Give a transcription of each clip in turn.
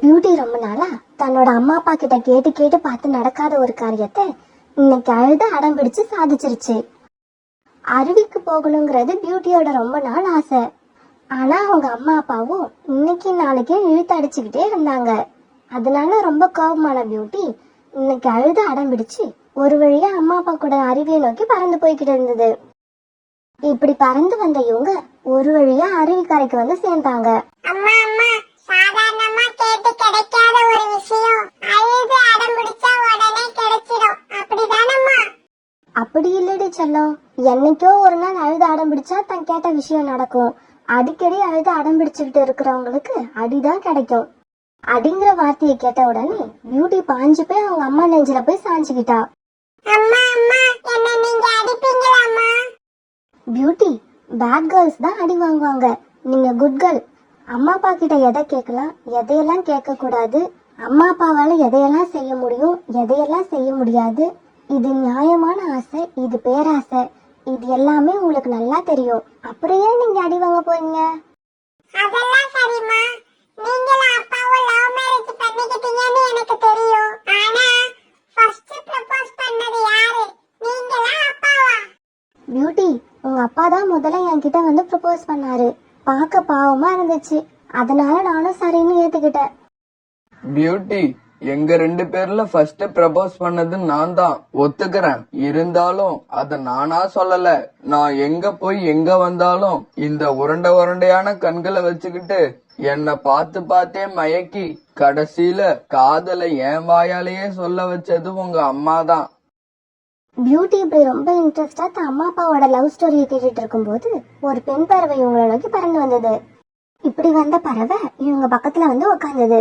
Beauty ரொம்ப நாளா தன்னோட அம்மா அப்பா கிட்ட கேட்டு கேட்டு பார்த்து நடக்காத ஒரு காரியத்தை இன்னைக்கு அழுது அடம் பிடிச்சு சாதிச்சிருச்சு. அருவிக்கு போகணுங்கிறது பியூட்டியோட ரொம்ப நாள் ஆசை. ஆனா அவங்க அம்மா அப்பாவும் இன்னைக்கு நாளைக்கு இழுத்து அடிச்சுக்கிட்டே இருந்தாங்க. அதனால ரொம்ப கோபமான பியூட்டி இன்னைக்கு அழுது அடம் பிடிச்சு ஒரு வழியா அம்மா அப்பா கூட அருவியை நோக்கி பறந்து போய்கிட்டு இருந்தது. இப்படி பறந்து வந்த இவங்க ஒரு வழியா அருவி கரைக்கு வந்து சேர்ந்தாங்க. அம்மா அம்மா, சாதாரணமா கேட்டு கிடைக்காத ஒரு விஷயம் அழுது அடம் பிடிச்சா உடனே கிடைச்சிடும், அப்படிதானம்மா? அப்படி இல்லடி செல்லம், என்னைக்கோ ஒரு நாள் அழுது அடம் பிடிச்சா தான் கேட்ட விஷயம் நடக்கும். அடிக்கடி அழுது அடம் பிடிச்சுக்கிட்டு இருக்கிறவங்களுக்கு அடிதான் கிடைக்கும். அடிங்கிற வார்த்தையை கேட்ட உடனே பியூட்டி பாஞ்சு போய் அவங்க அம்மா நெஞ்சில போய் சாஞ்சுக்கிட்டா. அம்மா அம்மா, என்ன நீங்க அடிப்பீங்களாம்மா? பியூட்டி, பேட் கேர்ள்ஸ் தான் அடி வாங்குவாங்க, நீங்க குட் கேர்ள். அம்மா அப்பா கிட்ட எதை கேட்கலாம், எதையெல்லாம் கேட்க கூடாது, அம்மா அப்பாவால எதையெல்லாம் செய்ய முடியும், எதையெல்லாம் செய்ய முடியாது, இது நியாயமான ஆசை, இது பேராசை, இது எல்லாமே உங்களுக்கு நல்லா தெரியும். அப்புறம் ஏன் நீங்க அடி வாங்க போறீங்க? அதெல்லாம் சரிம்மா, நீங்களும் அப்பாவும் லவ் மேரேஜ் பண்ணிக்கிட்டீங்கன்னு எனக்கு தெரியும். ஆனா ஃபர்ஸ்ட் ப்ரப்போஸ் பண்ணது யாரு, நீங்களா அப்பாவா? பியூட்டி, உங்க அப்பா தான் முதல்ல என்கிட்ட வந்து ப்ரப்போஸ் பண்ணாரு. பார்க்க பாவமா இருந்துச்சு, அதனால நானும் சரின்னு ஏத்துக்கிட்டேன். பியூட்டி, எங்க 2 பேர்ல ஃபர்ஸ்ட் ப்ரப்போஸ் பண்ணது நான் தான், ஒத்துக்கிறேன். இருந்தாலும் அத நானா சொல்லல. நான் எங்க போய் எங்க வந்தாலும் இந்த உருண்டை உருண்டையான கண்களை வச்சுக்கிட்டு என்ன பார்த்து பார்த்தே மயக்கி கடைசியில காதலை என் வாயாலேயே சொல்ல வச்சது உங்க அம்மா தான். பியூட்டி இப்படி ரொம்ப இன்ட்ரெஸ்டா தன் அம்மா அப்பாவோட லவ் ஸ்டோரியை கேட்டுட்டு இருக்கும்போது ஒரு பெண் பறவை இவங்களை நோக்கி பறந்து வந்தது. இப்படி வந்த பறவை இவங்க பக்கத்துல வந்து உட்கார்ந்தது.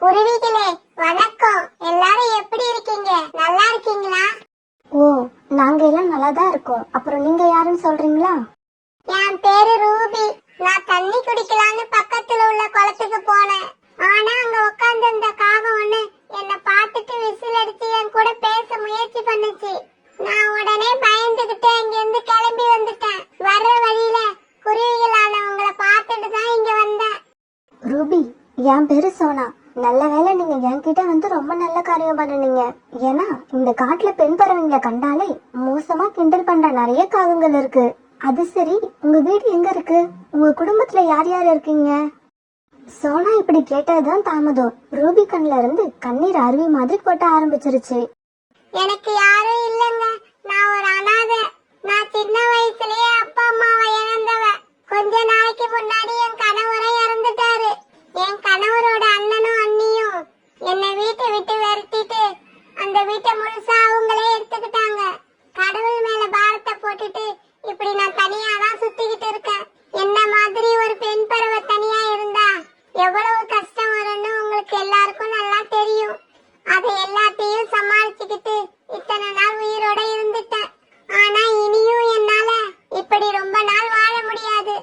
குருவிகளே வணக்கம், எல்லாரும் எப்படி இருக்கீங்க, நல்லா இருக்கீங்களா? ஓ, நாங்க எல்லாம் நல்லாதான் இருக்கோம். அப்புறம் நீங்க யாருன்னு சொல்றீங்களா? என் பேரு ரூபி. நான் தண்ணி குடிக்கலான்னு பக்கத்துல உள்ள குளத்துக்கு போனேன். ஆனா அங்க உட்கார்ந்து இருந்த காகம் ஒண்ணு என்ன பார்த்துட்டு விசில் அடிச்சு என் கூட பேச முயற்சி பண்ணுச்சு. நான் உடனே பயந்துகிட்டு அங்க இருந்து கிளம்பி வந்துட்டேன். வர்ற வழியில குருவிகளானவங்களை பார்த்துட்டு தான் இங்க வந்தேன். ரூபி, என் பேரு சோனா. நல்ல வேளை நீங்க என்கிட்ட வந்து ரொம்ப நல்ல காரியம் பண்ணுனீங்க. ஏன்னா இந்த காட்டுல பெண் பறவைங்களை கண்டாலே மோசமா கிண்டல் பண்ற நிறைய காகங்கள் இருக்கு. அது சரி, உங்க வீடு எங்க இருக்கு? உங்க குடும்பத்துல யார் யார் இருக்கீங்க? சோனா இப்படி கேட்டதுதான் தாமதம். ரூபி கண்ல இருந்து கண்ணீர் அருவி மாதிரி கொட்ட ஆரம்பிச்சிருச்சு. எனக்கு யாரும் இல்லங்க, நான் ஒரு அனாதை. நான் சின்ன வயசுலயே அப்பா அம்மாவை இழந்தவ. கொஞ்ச நாளைக்கு முன்னாடி என் கணவரை இறந்துட்டாரு. என் கணவரோட அண்ணனும் அண்ணியும் என்னை வீட்டை விட்டு விரட்டிட்டு அந்த வீட்டை முழுசா அவங்களே எடுத்துக்கிட்டாங்க. கடவுள் மேல பாரத்தை போட்டுட்டு இப்படி நான் தனியா தான் சுத்திக்கிட்டு இருக்கேன். என்ன மாதிரி ஒரு பெண் பறவை தனியா இருந்தா எவ்வளவு கஷ்டம் வரும்னு உங்களுக்கு எல்லாருக்கும் நல்லா தெரியும். அதை எல்லாத்தையும் சமாளிச்சுக்கிட்டு இத்தனை நாள் உயிரோட இருந்துட்டேன். ஆனா இனியும் என்னால இப்படி ரொம்ப நாள் வாழ முடியாது.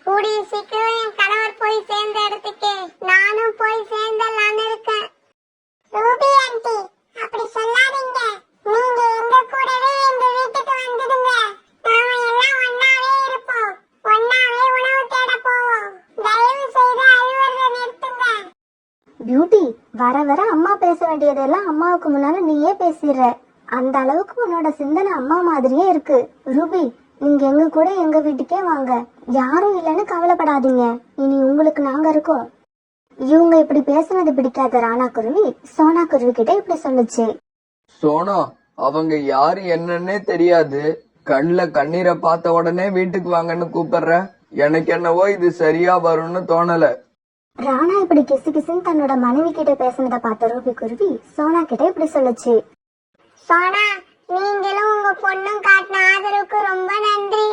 கூடிய சீக்கிரம் என் கணவர் போய் சேர்ந்த இடத்துக்கு நானும் போய் சேர்ந்தலான்னு இருக்கேன். ரூபி ஆண்டி, அப்படி சொல்லாதீங்க. நீங்க எங்க கூடவே எங்க வீட்டுக்கு வந்துடுங்க. நாம எல்லாம் ஒன்னாவே இருப்போம். ஒன்னாவே உணவு தேட போவோம். தயவு செய்து அழுவறத நிறுத்துங்க. பியூட்டி, வர வர அம்மா பேச வேண்டியதெல்லாம் அம்மாவுக்கு முன்னால நீயே பேசிடுற. அந்த அளவுக்கு உன்னோட சிந்தனை அம்மா மாதிரியே இருக்கு. ரூபி, நீங்க எங்க கூட எங்க வீட்டுக்கே வாங்க. யாரும் இல்லைன்னு கவலைப்படாதீங்க. இனி உங்களுக்கு நாங்க இருக்கோம். இவங்க இப்படி பேசுனது பிடிக்காத ராணா குருவி சோனா குருவி கிட்ட இப்படி சொல்லுச்சு. சோனா, அவங்க யாரு என்னன்னே தெரியாது. கண்ணுல கண்ணீரை பார்த்த உடனே வீட்டுக்கு வாங்கன்னு கூப்பிடுற. எனக்கு என்னவோ இது சரியா வரும்னு தோணல. ராணா இப்படி கிசு கிசுன்னு தன்னோட மனைவி கிட்ட பேசுனதை பார்த்த ரூபி குருவி சோனா கிட்ட இப்படி சொல்லுச்சு. சோனா, நீங்களும் உங்க பொண்ணும் காட்டின ஆதரவுக்கு ரொம்ப நன்றி.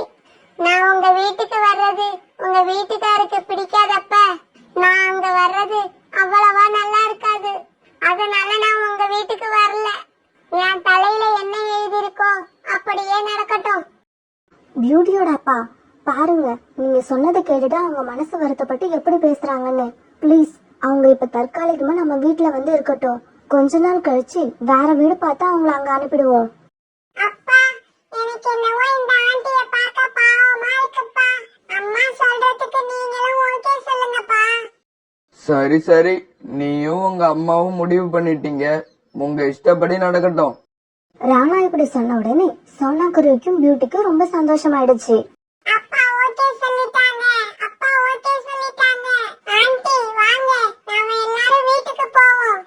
நான் உங்க வீட்டுக்கு வர்றது உங்க வீட்டுக்காருக்கு பிடிக்காதப்ப நான் அங்க வர்றது அவ்வளவா நல்லா இருக்காது. அதனால நான் உங்க வீட்டுக்கு வரல. என் தலையில என்ன எழுதிருக்கோ அப்படியே நடக்கட்டும். பியூட்டியோட அப்பா, பாருங்க, நீங்க சொன்னதை கேட்டுட்டு அவங்க மனசு வருத்தப்பட்டு எப்படி பேசுறாங்கன்னு. ப்ளீஸ், அவங்க இப்ப தற்காலிகமா நம்ம வீட்டுல வந்து இருக்கட்டும். கொஞ்ச நாள் கழிச்சு வேற வீடு பார்த்தா அவங்கள அங்க அனுப்பிடுவோம். அப்பா, எனக்கு என்னவோ இந்த ஆண்டிய பார்க்க பாவமா இருக்குப்பா. அம்மா சொல்றதுக்கு நீங்களும் ஓகே சொல்லுங்கப்பா. சரி சரி, நீயும் உங்க அம்மாவும் முடிவு பண்ணிட்டீங்க, உங்க இஷ்டப்படி நடக்கட்டும். ராணா இப்படி சொன்ன உடனே சோனா குருவிக்கும் பியூட்டிக்கும் ரொம்ப சந்தோஷமாயிடுச்சு. அப்பா ஓகே சொல்லிட்டாங்க. அப்பா ஓகே சொல்லிட்டாங்க. ஆன்ட்டி வாங்க, நாம எல்லாரும் வீட்டுக்கு போவோம்.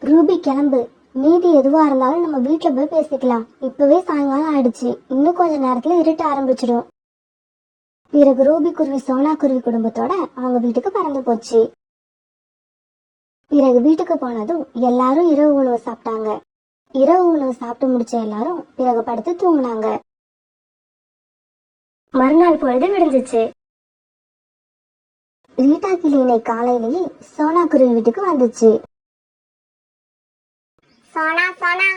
ரூபி கிளம்பு, மீதி எதுவா இருந்தாலும் நம்ம வீட்டுல போய் பேசிக்கலாம். இப்பவே சாயங்காலம் ஆயிடுச்சு, இன்னும் கொஞ்ச நேரத்துல இருட்ட ஆரம்பிச்சிடும். பிறகு ரூபி குருவி சோனா குருவி குடும்பத்தோட அவங்க வீட்டுக்கு பறந்து போச்சு. பிறகு வீட்டுக்கு போனதும் எல்லாரும் இரவு உணவு சாப்பிட்டாங்க. இரவு உணவு சாப்பிட்டு முடிச்ச எல்லாரும் பிறகு படுத்து தூங்குனாங்க. மறுநாள் பொழுது விடிஞ்சிச்சு. ரீட்டா கிளியினை காலையிலேயே சோனா குருவி வீட்டுக்கு வந்துச்சு. சோனா சோனா,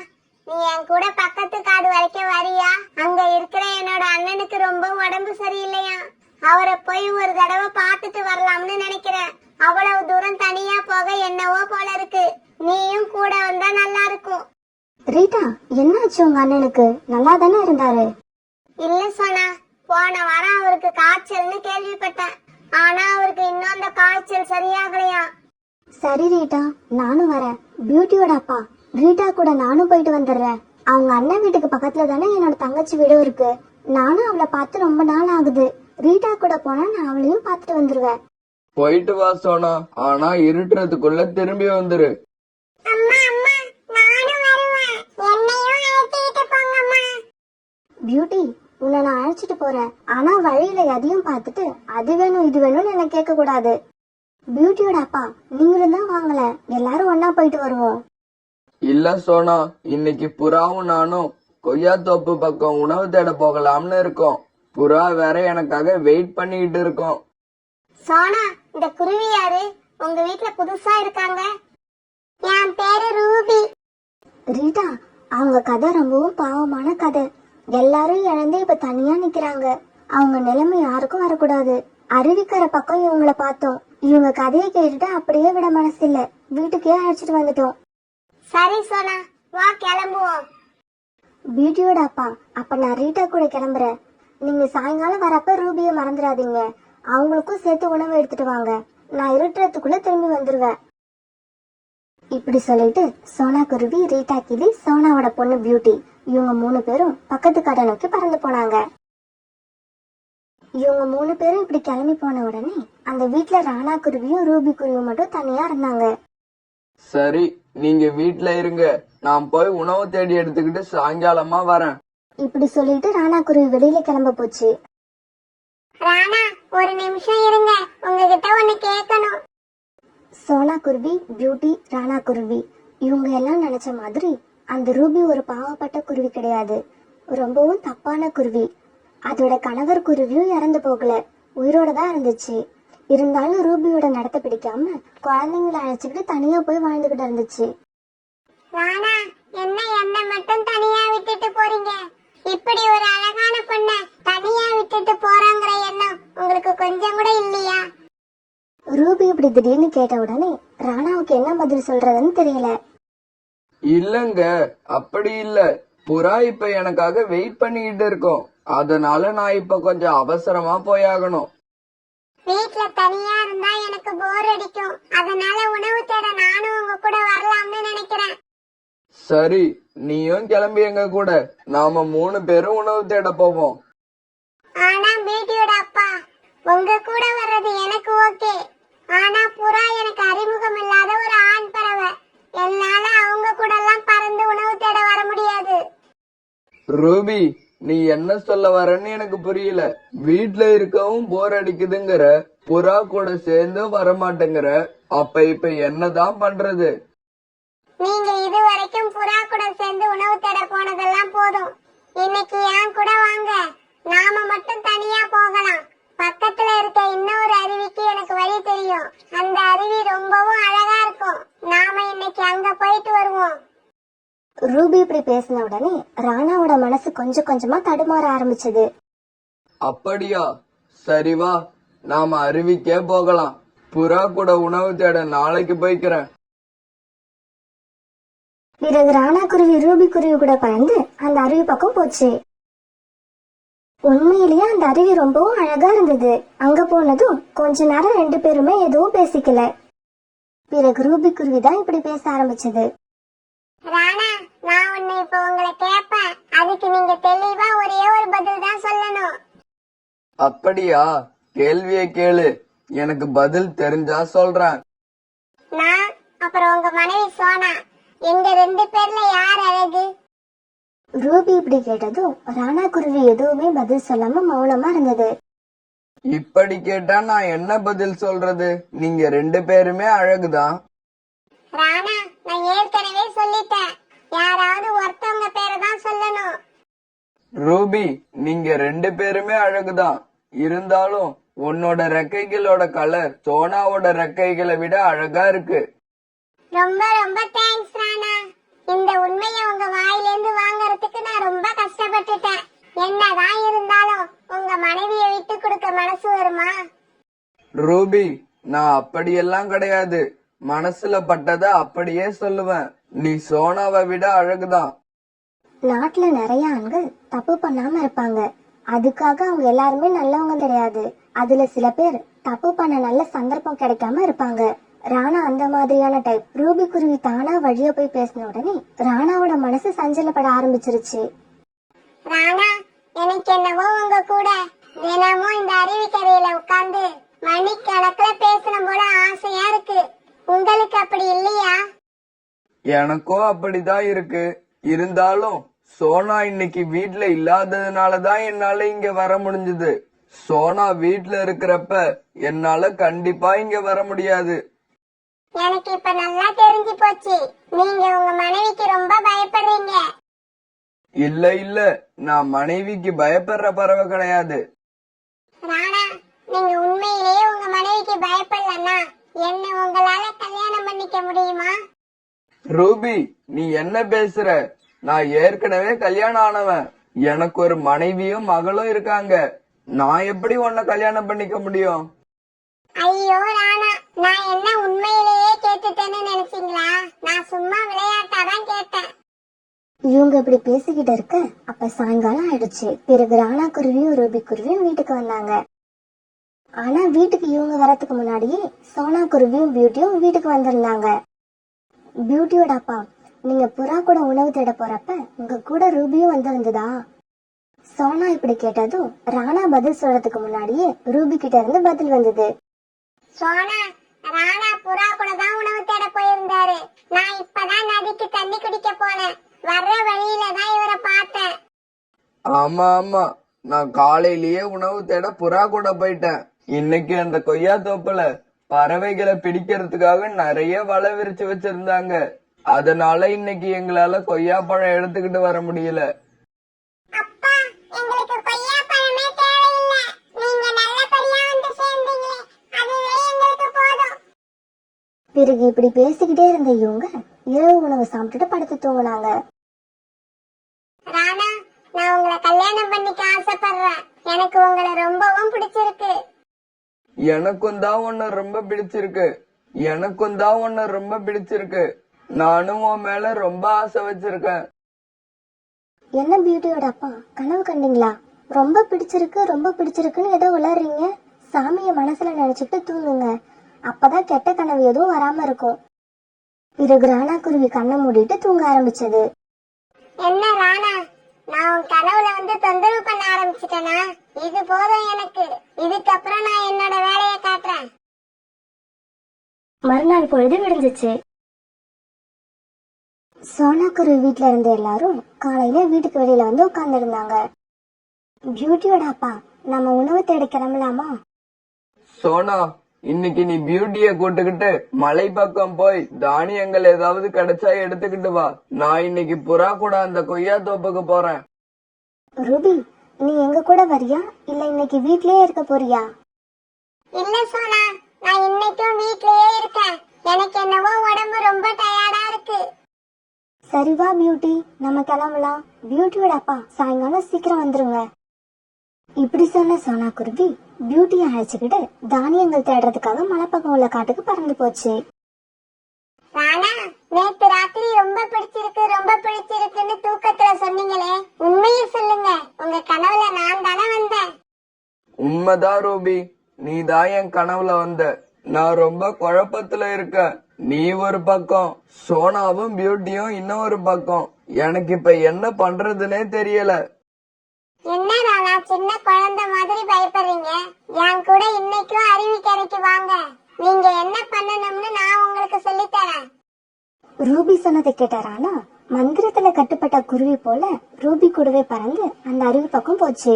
நீ என் கூட பக்கத்து காடு வரைக்கும் வரியா? அங்க இருக்கிற என்னோட அண்ணனுக்கு ரொம்ப உடம்பு சரியில்லையா, அவரை போய் ஒரு தடவை பார்த்துட்டு வரலாம்னு நினைக்கிறேன். அவ்வளவு தூரம் தனியா போக என்னவோ போல இருக்கு. நீயும் கூட வந்தா நல்லா இருக்கும். ரீட்டா, என்னாச்சு உங்க அண்ணனுக்கு? நல்லா தானே இருந்தாரு? இல்ல சோனா, போன வாரம் அவருக்கு காய்ச்சல்னு கேள்விப்பட்டேன். ஆனா அவருக்கு இன்னும் அந்த காய்ச்சல் சரியாகலையா. சரி ரீட்டா, நானும் வரேன். பியூட்டியோட அப்பா ரீட்டா கூட நானும் போயிட்டு வந்துடுறேன். அவங்க அண்ணன் வீட்டுக்கு பக்கத்துல தானே என்னோட தங்கச்சி வீடு இருக்கு. நானும் அவளை பார்த்து ரொம்ப நாள் ஆகுது. ரீட்டா கூட போனா நான் அவளையும் பார்த்துட்டு வந்துருவேன். போயிட்டு வா சோனா, ஆனா இருட்டுறதுக்குள்ள திரும்பி வந்துரு. அம்மா அம்மா, நானும் வருவேன். என்னையும் அழைச்சிட்டு போங்கம்மா. பியூட்டி, உன்னை நான் அழைச்சிட்டு போறேன். ஆனா வழியில எதையும் பார்த்துட்டு அது வேணும் இது வேணும்னு என்ன கேட்க கூடாது. பியூட்டியோட அப்பா நீங்களும் தான் வாங்கல, எல்லாரும் ஒன்னா போயிட்டு வருவோம். இல்ல சோனா, இன்னைக்கு புறாவும் நானும் கொய்யா தோப்பு பக்கம் உணவு தேட போகலாம்னு இருக்கோம். புறா வேற எனக்காக வெயிட் பண்ணிக்கிட்டு இருக்கோம். சோனா, இந்த குருவி யாரு? உங்க வீட்ல புதுசா இருக்காங்க. என் பேரு ரூபி. ரீட்டா, அவங்க கதை ரொம்பவும் பாவமான கதை. எல்லாரும் இழந்து இப்ப தனியா நிக்கிறாங்க. அவங்க நிலைமை யாருக்கும் வரக்கூடாது. அருவிக்கரை பக்கம் இவங்கள பார்த்தோம். இவங்க கதையை கேட்டுட்டு அப்படியே விட மனசு இல்ல, வீட்டுக்கே அழைச்சிட்டு வந்துட்டோம். சரி சோனா, வா கிளம்புவோம். பியூட்டியோட அப்பா, அப்ப நான் ரீட்டா கூட கிளம்புறேன். நீங்க சாயங்காலம் வரப்ப ரூபிய மறந்துடாதீங்க. அவங்களுக்கும் சேர்த்து உணவு எடுத்துட்டு வாங்க. நான் இருட்டுறதுக்குள்ள திரும்பி வந்துருவேன். இப்படி சொல்லிட்டு சோனா குருவி, ரீட்டா கிளி, சோனாவோட பொண்ணு பியூட்டி இவங்க 3 பேரும் பக்கத்து கடை நோக்கி பறந்து போனாங்க. இவங்க 3 பேரும் இப்படி கிளம்பி போன உடனே அந்த வீட்டுல ராணா குருவியும் ரூபி குருவியும் மட்டும் தனியா இருந்தாங்க. சரி, நீங்க வீட்ல இருங்க, நான் போய் உணவு தேடி எடுத்துக்கிட்டு சாயங்காலமா வரேன். இப்படி சொல்லிட்டு ராணா குருவி வெளியில கிளம்ப போச்சு. ராணா, ஒரு நிமிஷம் இருங்க, உங்ககிட்ட ஒண்ணு கேட்கணும். சோனா குருவி, பியூட்டி, ராணா குருவி இவங்க எல்லாம் நினைச்ச மாதிரி அந்த ரூபி ஒரு பாவப்பட்ட குருவி கிடையாது. ரொம்பவும் தப்பான குருவி. அதோட கணவர் குருவியும் இறந்து போகல, உயிரோட தான் இருந்துச்சு. இருந்தாலும் ரூபியோட நடத்த பிடிக்காம குழந்தைங்களை அழைச்சிக்கிட்டு தனியா போய் வாழ்ந்துகிட்டு இருந்துச்சு. ராணா, என்ன மட்டும் தனியா விட்டுட்டு போறீங்க? இப்படி ஒரு அழகான பொண்ண தனியா விட்டுட்டு போறாங்கிற எண்ணம் உங்களுக்கு கொஞ்சம் கூட இல்லையா? ரூபி இப்படி திடீர்னு கேட்ட உடனே ராணாவுக்கு என்ன பதில் சொல்றதுன்னு தெரியல. இல்லங்க, அப்படி இல்ல. புறா இப்ப எனக்காக வெயிட் பண்ணிக்கிட்டு இருக்கோம். அதனால நான் இப்ப கொஞ்சம் அவசரமா போயாகணும். வீட்ல தனியா இருந்தா எனக்கு போர் அடிக்கும். அதனால உணவு தேட நானும் உங்க கூட வரலாம்னு நினைக்கிறேன். சரி, நீயும் கிளம்பி எங்க கூட, நாம 3 பேரும் உணவு தேட போவோம். ஆனா பியூட்டியோட அப்பா, உங்க கூட வர்றது எனக்கு ஓகே. ஆனா புறா எனக்கு அறிமுகம் இல்லாத ஒரு ஆண் பறவை. என்னால அவங்க கூட எல்லாம் பறந்து உணவு தேட வர முடியாது. ரூபி, நீ என்ன சொல்ல வரன்னு எனக்கு புரியல. வீட்ல இருக்கவும் போர் அடிக்குதுங்கிற, புறா கூட சேர்ந்து வரமாட்டேங்கிற. அப்ப இப்ப என்னதான் பண்றது? நீங்க இது வரைக்கும் புறா கூட சேர்ந்து உணவு தேட போனதெல்லாம் போதும். இன்னைக்கு என் கூட வாங்க, நாம மட்டும் தனியா போகலாம். பக்கத்துல இருக்க இன்னொரு அருவிக்கு எனக்கு வழி தெரியும். அந்த அருவி ரொம்பவும் அழகா இருக்கும். நாம இன்னைக்கு அங்க போயிட்டு வருவோம். ரூபி இப்படி பேசின உடனே ராணாவோட மனசு கொஞ்சம் கொஞ்சமா தடுமாற ஆரம்பிச்சது. அப்படியா? சரி வா, நாம அருவிக்கே போகலாம். புறா கூட உணவு தேட நாளைக்கு போய்க்கிறேன். பிறகு ராணா குருவி ரூபி குருவி கூட பறந்து அந்த அருவி பக்கம் போச்சு. உண்மையிலேயே அந்த அருவி ரொம்பவும் அழகா இருந்தது. அங்க போனதும் கொஞ்ச நேரம் 2 பேருமே எதுவும் பேசிக்கல. பிறகு ரூபி குருவி தான் இப்படி பேச ஆரம்பிச்சது. ராணா, நான் ஒண்ணு இப்ப உங்களை கேட்பேன். அதுக்கு நீங்க தெளிவா ஒரே ஒரு பதில் தான் சொல்லணும். அப்படியா? கேள்வியை கேளு, எனக்கு பதில் தெரிஞ்சா சொல்றேன். நான் அப்புறம் உங்க மனைவி சோனா, எங்க 2 பேர்ல யார் அழகு? ரூபி இப்படி கேட்டதும் ராணா குருவி எதுவுமே பதில் சொல்லாம மௌனமா இருந்தது. இப்படி கேட்டா நான் என்ன பதில் சொல்றது? நீங்க 2 பேருமே அழகுதான். ராணா, நான் ஏற்கனவே சொல்லிட்டேன். யாராவது ஒருத்தவங்க பேரை தான் சொல்லணும். ரூபி, நீங்க 2 பேருமே அழகுதான். இருந்தாலும் உன்னோட ரெக்கைகளோட கலர் சோனாவோட ரெக்கைகளை விட அழகா இருக்கு. ரொம்ப ரொம்ப தேங்க்ஸ் ராணா. இந்த உண்மையை உங்க வாயிலிருந்து வாங்கறதுக்கு நான் ரொம்ப கஷ்டப்பட்டுட்டேன். என்னதான் இருந்தாலும் உங்க மனைவியை விட்டு கொடுக்க மனசு வருமா? ரூபி, நான் அப்படியெல்லாம் கிடையாது. மனசுல பட்டத அப்படியே சொல்லுவேன். நீ சோனாவை விட அழகுதான். நாட்டுல நிறைய ஆண்கள் தப்பு பண்ணாம இருப்பாங்க. அதுக்காக அவங்க எல்லாருமே நல்லவங்க கிடையாது. அதுல சில பேர் தப்பு பண்ண நல்ல சந்தர்ப்பம் கிடைக்காம இருப்பாங்க. ராணா அந்த மாதிரியான டைப். ரூபி குருவி தானா வழிய போய் பேசின உடனே ராணாவோட மனசு சஞ்சலப்பட ஆரம்பிச்சிருச்சு. ராணா, எனக்கு என்னவோ உங்க கூட தினமும் இந்த அருவிக்கரையில உட்கார்ந்து மணிக்கணக்குல பேசணும் போல ஆசையா இருக்கு. உங்களுக்கு அப்படி இல்லையா? எனக்கும் அப்படிதான் இருக்கு. இருந்தாலும் சோனா இன்னைக்கு வீட்ல இல்லாததுனாலதான் என்னால இங்க வர முடிஞ்சது. சோனா வீட்ல இருக்கிறப்ப என்னால கண்டிப்பா இங்க வர முடியாது. எனக்கு இப்ப நல்லா தெரிஞ்சு போச்சு. நீங்க உங்க மனைவிக்கு ரொம்ப பயப்படுறீங்க. இல்ல இல்ல, நான் மனைவிக்கு பயப்படுற பறவை கிடையாது. ராணா, நீங்க உண்மையிலேயே உங்க மனைவிக்கு பயப்படலன்னா என்ன உங்களால கல்யாணம் பண்ணிக்க முடியுமா? ரூபி, நீ என்ன பேசுற? நான் ஏற்கனவே கல்யாணம் ஆனவன். எனக்கு ஒரு மனைவியும் மகளும் இருக்காங்க. நான் எப்படி உன்னை கல்யாணம் பண்ணிக்க முடியும்? ஐயோ ராணா, நான் என்ன உண்மையிலேயே கேட்டுட்டேன்னு நினைச்சீங்களா? நான் சும்மா விளையாட்டாதான் கேட்டேன். இவங்க இப்படி பேசிக்கிட்டு இருக்க அப்ப சாயங்காலம் ஆயிடுச்சு. பிறகு ராணா குருவியும் ரூபி குருவியும் வீட்டுக்கு வந்தாங்க. ஆனா வீட்டுக்கு இவங்க வரதுக்கு முன்னாடியே சோனா குருவியும் பியூட்டியும் வீட்டுக்கு வந்திருந்தாங்க. பியூட்டியோட அப்பா, நீங்க புறா கூட உணவு தேட போறப்ப உங்க கூட ரூபியும் வந்திருந்ததா? சோனா இப்படி கேட்டதும் ராணா பதில் சொல்றதுக்கு முன்னாடியே ரூபி கிட்ட இருந்து பதில் வந்தது. சோனா, ராணா புறா கூட தான் உணவு தேட போயிருந்தாரு. நான் இப்பதான் நதிக்கு தண்ணி குடிக்க போனேன். வர்ற வழியில தான் இவரை பார்த்தேன். ஆமா ஆமா, நான் காலையிலேயே உணவு தேட புறா கூட போயிட்டேன். இன்னைக்கு அந்த கொய்யா தோப்புல பறவைகளை பிடிக்கிறதுக்காக நிறைய வலை விரிச்சு வச்சிருந்தாங்க. அதனால இன்னைக்கு எங்களால கொய்யா பழம் எடுத்துக்கிட்டு வர முடியல. அப்பா, எங்களுக்கு கொய்யா பழமே தேவையில்லை. நீங்க நல்லபடியா வந்து சேர்ந்தீங்களே, அதுவே எங்களுக்கு போதும். பிறகு இப்படி பேசிக்கிட்டே இருந்த இவங்க இரவு உணவு சாப்பிட்டுட்டு படுத்து தூங்கினாங்க. ராணா, நான் உங்களை கல்யாணம் பண்ணிக்க ஆசைப்படுறேன். எனக்கு உங்களை ரொம்பவும் பிடிச்சிருக்கு. எனக்கும் தான் உன்னை ரொம்ப பிடிச்சிருக்கு. எனக்கும் தான் உன்னை ரொம்ப பிடிச்சிருக்கு. நானும் உன் மேல ரொம்ப ஆசை வச்சிருக்கேன். என்ன பியூட்டியோட அப்பா, கனவு கண்டீங்களா? ரொம்ப பிடிச்சிருக்கு ரொம்ப பிடிச்சிருக்குன்னு ஏதோ உளறீங்க. சாமிய மனசுல நினைச்சுக்கிட்டு தூங்குங்க. அப்பதான் கெட்ட கனவு எதுவும் வராம இருக்கும். பிறகு ராணா குருவி கண்ணை மூடிட்டு தூங்க ஆரம்பிச்சது. என்ன ராணா, நான் உன் கனவுல வந்து தொந்தரவு பண்ண ஆரம்பிச்சிட்டேனா? இது போதும் எனக்கு. இதுக்கப்புறம் நான் என்னோட வேலையை காட்டுறேன். மறுநாள் பொழுது விடிஞ்சிச்சு. சோனா குருவி வீட்டுல இருந்த எல்லாரும் காலையில வீட்டுக்கு வெளியில வந்து உட்கார்ந்து இருந்தாங்க. பியூட்டியோட அப்பா, நம்ம உணவு தேடி கிளம்பலாமா? சோனா, இன்னைக்கு நீ பியூட்டிய கூட்டுக்கிட்டு மலை பக்கம் போய் தானியங்கள் ஏதாவது கிடைச்சா எடுத்துக்கிட்டு வா. நான் இன்னைக்கு புறா கூட அந்த கொய்யா தோப்புக்கு போறேன். ரூபி, நீ எங்க கூட வரியா இல்ல இன்னைக்கு வீட்லயே இருக்க போறியா? இல்ல சோனா, நான் இன்னைக்கும் வீட்லயே இருக்கேன். எனக்கு என்னவோ உடம்பு ரொம்ப டயர்டா இருக்கு. சரி வா பியூட்டி, நம்ம கிளம்பலாம். பியூட்டியோட அப்பா சாயங்காலம் சீக்கிரம் வந்துருங்க. இப்படி சொன்ன சோனா குருவி பியூட்டியை அழைச்சுக்கிட்டு தானியங்கள் தேடுறதுக்காக மலைப்பக்கம் உள்ள காட்டுக்கு பறந்து போச்சு. ராணா, நேத்து ராத்திரி ரொம்ப பிடிச்சிருக்குன்னு தூக்கத்துல சொன்னீங்களே, உண்மையை சொல்லுங்க. உங்க கனவுல நான் தானே வந்தேன்? உண்மைதான் ரூபி, நீ தான் என் கனவுல வந்த. நான் ரொம்ப குழப்பத்துல இருக்கேன். நீ ஒரு பக்கம், சோனாவும் பியூட்டியும் இன்னொரு பக்கம். எனக்கு இப்ப என்ன பண்றதுன்னே தெரியல. என்ன ராணா சின்ன குழந்தை மாதிரி பயப்படுறீங்க? என் கூட இன்னைக்கும் அருவிக்கரைக்கு வாங்க. நீங்க என்ன பண்ணணும்னு நான் உங்களுக்கு சொல்லித்தரேன். ரூபி சொன்னதை கேட்ட ராணா மந்திரத்துல கட்டுப்பட்ட குருவி போல ரூபி கூடவே பறந்து அந்த அருவி பக்கம் போச்சு.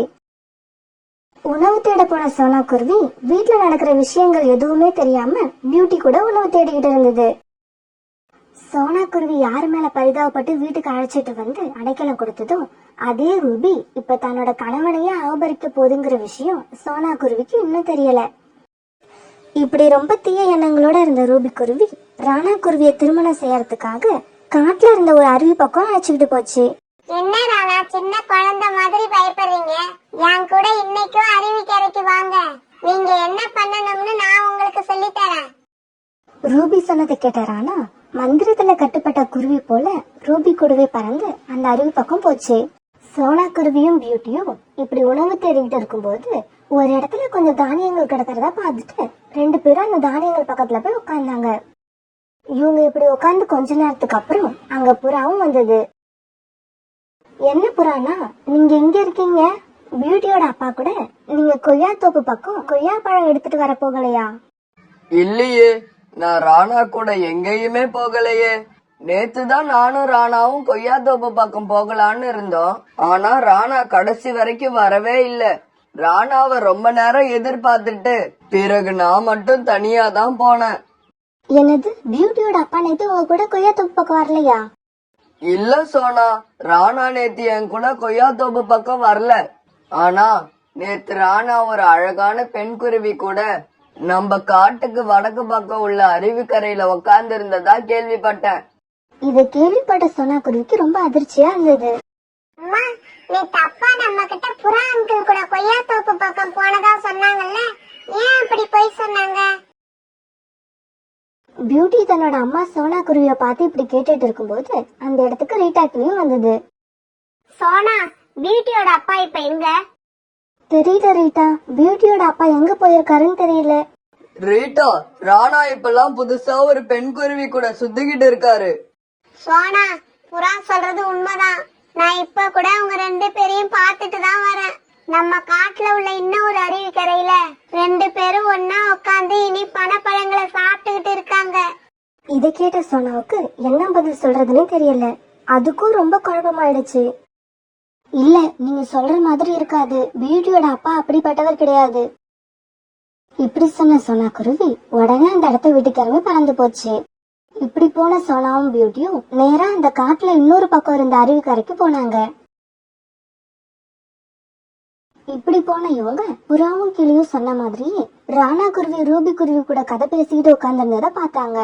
உணவு தேட போன சோனா குருவி வீட்டுல நடக்கிற விஷயங்கள் எதுவுமே தெரியாம பியூட்டி கூட உணவு தேடிக்கிட்டு இருந்தது. சோனா குருவி யாரு மேல பரிதாபப்பட்டு வீட்டுக்கு அழைச்சிட்டு வந்து அடைக்கலம் கொடுத்ததும் அதே ரூபி இப்ப தன்னோட கணவனையே அபகரிக்க போகுதுங்கிற விஷயம் சோனா குருவிக்கு இன்னும் தெரியல. இப்படி ரொம்ப தீய எண்ணங்களோட இருந்த ரூபி குருவி ராணா குருவியை திருமணம் செய்யறதுக்காக காட்டுல இருந்த ஒரு அருவி பக்கம் அழைச்சிக்கிட்டு போச்சு. என்ன ராணா சின்ன குழந்தை மாதிரி பயப்படுறீங்க? என் கூட இன்னைக்கும் அருவிக்கரைக்கு வாங்க. நீங்க என்ன பண்ணணும்னு நான் உங்களுக்கு சொல்லித்தரேன். ரூபி சொன்னதை கேட்ட ராணா மந்திரத்துல கட்டுப்பட்ட குருவி போல ரூபி கூடவே பறந்து அந்த அருவி பக்கம் போச்சு. சோனா குருவியும் பியூட்டியும் இப்படி உணவு தேடிக்கிட்டு இருக்கும்போது ஒரு இடத்துல கொஞ்சம் தானியங்கள் கிடக்கிறதா பார்த்துட்டு 2 பேரும் அந்த தானியங்கள் பக்கத்துல போய் உட்கார்ந்தாங்க. இவங்க இப்படி உட்கார்ந்து கொஞ்ச நேரத்துக்கு அப்புறம் அங்க புறாவும் வந்தது. என்ன புறானா, நீங்க எங்க இருக்கீங்க? பியூட்டியோட அப்பா கூட நீங்க கொய்யா தோப்பு பக்கம் கொய்யா பழம் எடுத்துட்டு வர போகலையா? இல்லையே, நான் ராணா கூட எங்கேயுமே போகலையே. நேத்துதான் நானும் ராணாவும் கொய்யா தோப்பு பக்கம் போகலான்னு இருந்தோம். ஆனா ராணா கடைசி வரைக்கும் வரவே இல்ல. ராணாவை ரொம்ப நேரம் எதிர்பார்த்துட்டு பிறகு நான் மட்டும் தனியா தான் போனேன். என்னது, பியூட்டியோட அப்பா நேத்து உங்க கூட கொய்யா தோப்பு பக்கம் வரலையா? இல்ல சோனா, ராணா நேத்து என் கூட கொய்யா தோப்பு பக்கம் வரல. ஆனா நேத்து ராணா ஒரு அழகான பெண் குருவி கூட நம்ம காட்டுக்கு வடக்கு பக்கம் உள்ள அருவிக்கரையில உட்கார்ந்து இருந்ததா கேள்விப்பட்டேன். இத கேள்விப்பட்ட சோனா குருவிக்கு ரொம்ப அதிர்ச்சியா இருந்தது. அம்மா, நீ தப்பா நம்ம கிட்ட புறா அங்கிள் கூட கொய்யா தோப்பு பக்கம் போனதா சொன்னாங்கல்ல, ஏன் அப்படி போய் சொன்னாங்க? பியூட்டி தன்னோட அம்மா சோனா குருவிய பார்த்து இப்படி கேட்டுட்டு இருக்கும்போது அந்த இடத்துக்கு ரீட்டாக்கிலையும் வந்தது. சோனா, பியூட்டியோட அப்பா இப்ப எங்க? தெரியல ரீட்டா, பியூட்டியோட அப்பா எங்க போயிருக்காருன்னு தெரியல. ரீட்டா, ராணா இப்பெல்லாம் புதுசா ஒரு பெண் குருவி கூட சுத்திக்கிட்டு இருக்காரு. சோனா, புறா சொல்றது உண்மைதான். நான் இப்ப கூட உங்க 2 பேரையும் பார்த்துட்டு தான் வரேன். நம்ம காட்டுல உள்ள இன்னொரு அருவிக்கரையில 2 பேரும் ஒன்னா உட்காந்து இனி பனப்பழங்களை சாப்பிட்டுக்கிட்டு இருக்காங்க. இதை கேட்ட சோனாவுக்கு என்ன பதில் சொல்றதுன்னு தெரியல. அதுக்கும் ரொம்ப குழப்பமாயிடுச்சு. இல்ல, நீங்க சொல்ற மாதிரி இருக்காது, பியூட்டியோட அப்பா அப்படிப்பட்டவர் கிடையாது. இப்படி சொன்ன சோனா குருவி உடனே அந்த இடத்த விட்டு கிளம்பி பறந்து போச்சு. இப்படி போன சோனாவும் பியூட்டியும் நேரா அந்த காட்டுல இன்னொரு பக்கம் இருந்த அருவிக்கரைக்கு போனாங்க. இப்படி போன இவங்க புறாவும் கிளியும் சொன்ன மாதிரியே ராணா குருவி ரூபி குருவி கூட கதை பேசிக்கிட்டு உட்கார்ந்திருந்தத பார்த்தாங்க.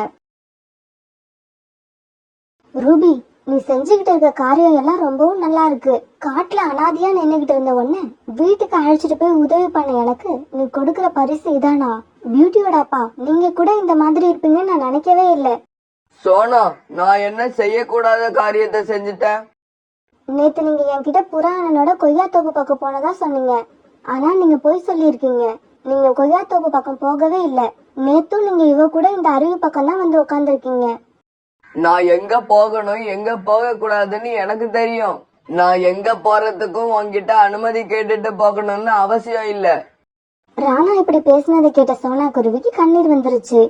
ரூபி, நீ செஞ்சுக்கிட்டு இருக்க காரியம் எல்லாம் ரொம்பவும் நல்லா இருக்கு. காட்டுல அனாதையா நின்னுகிட்டு இருந்த உடனே வீட்டுக்கு அழைச்சிட்டு போய் உதவி பண்ண எனக்கு நீ கொடுக்கற பரிசு இதானா? பியூட்டியோட அப்பா நீங்க கூட இந்த மாதிரி இருப்பீங்கன்னு நான் நினைக்கவே இல்லை. சோனா, நான் என்ன செய்யக்கூடாத காரியத்தை செஞ்சுட்டேன்? நேத்து நீங்க என்கிட்ட புறா அண்ணனோட கொய்யா தோப்பு பக்கம் போனதா சொன்னீங்க. ஆனா நீங்க போய் சொல்லிருக்கீங்க. நீங்க கொய்யா தோப்பு பக்கம் போகவே இல்ல. நேத்தும் நீங்க இவ கூட இந்த அருவி பக்கம் தான் வந்து உட்கார்ந்துருக்கீங்க. நான் எங்க போகணும் எங்க போக கூடாதுன்னு எனக்கு தெரியும். நான் எங்க போறதுக்கும் உன்கிட்ட அனுமதி கேட்டுட்டு போகணும்னு அவசியம் இல்ல. ராணா இப்படி பேசினதை கேட்ட சோனா குருவிக்கு கண்ணீர் வந்துருச்சு.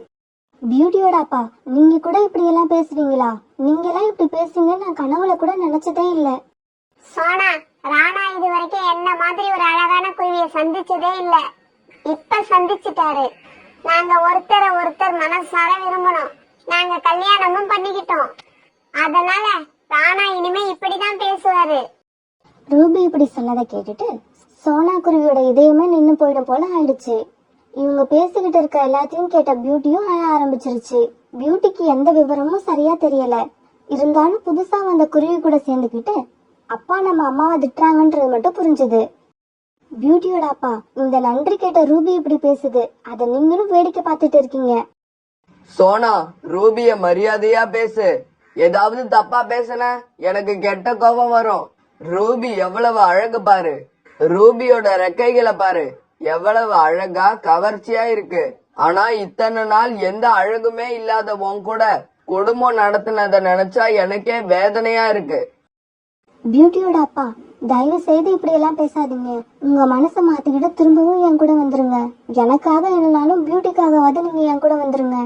பியூட்டியோட அப்பா, நீங்க கூட இப்படி எல்லாம் பேசுவீங்களா? நீங்க எல்லாம் இப்படி பேசுவீங்கன்னு நான் கனவுல கூட நினைச்சதே இல்ல. சோனா, ராணா இது வரைக்கும் என்ன மாதிரி ஒரு அழகான குருவியை சந்திச்சதே இல்ல. இப்ப சந்திச்சுட்டாரு. நாங்க ஒருத்தரை ஒருத்தர் மனசார விரும்பணும். நாங்க கல்யாணமும் பண்ணிக்கிட்டோம். அதனால ராணா இனிமே இப்படிதான் பேசுவாரு. ரூபி இப்படி சொன்னதை கேட்டுட்டு சோனா குருவியோட இதயமே நின்னு போயிடும் போல ஆயிடுச்சு. இவங்க பேசிக்கிட்டு இருக்க எல்லாத்தையும் கேட்ட பியூட்டியும் அழ ஆரம்பிச்சிருச்சு. பியூட்டிக்கு எந்த விவரமும் சரியா தெரியல. இருந்தாலும் புதுசா வந்த குருவி கூட சேர்ந்துக்கிட்டு அப்பா நம்ம அம்மாவை திட்டுறாங்கன்றது மட்டும் புரிஞ்சுது. பியூட்டியோட அப்பா, இந்த நன்றி கேட்ட ரூபி இப்படி பேசுது, அத நீங்களும் வேடிக்கை பார்த்துட்டு இருக்கீங்க. சோனா, ரூபிய மரியாதையா பேசு. ஏதாவது தப்பா பேசுன எனக்கு கெட்ட கோபம் வரும். ரூபி எவ்வளவு அழகு பாரு. ரூபியோட ரெக்கைகளை பாரு, எவ்வளவு அழகா கவர்ச்சியா இருக்கு. ஆனா இத்தனை நாள் எந்த அழகுமே இல்லாத உன் கூட குடும்பம் நடத்தினத நினைச்சா எனக்கே வேதனையா இருக்கு. பியூட்டியோட அப்பா, தயவு செய்து இப்படி எல்லாம் பேசாதீங்க. உங்க மனசை மாத்திக்கிட்டு திரும்பவும் என் கூட வந்துருங்க. எனக்காக இல்லைனாலும் பியூட்டிக்காகவாது நீங்க என் கூட வந்துருங்க.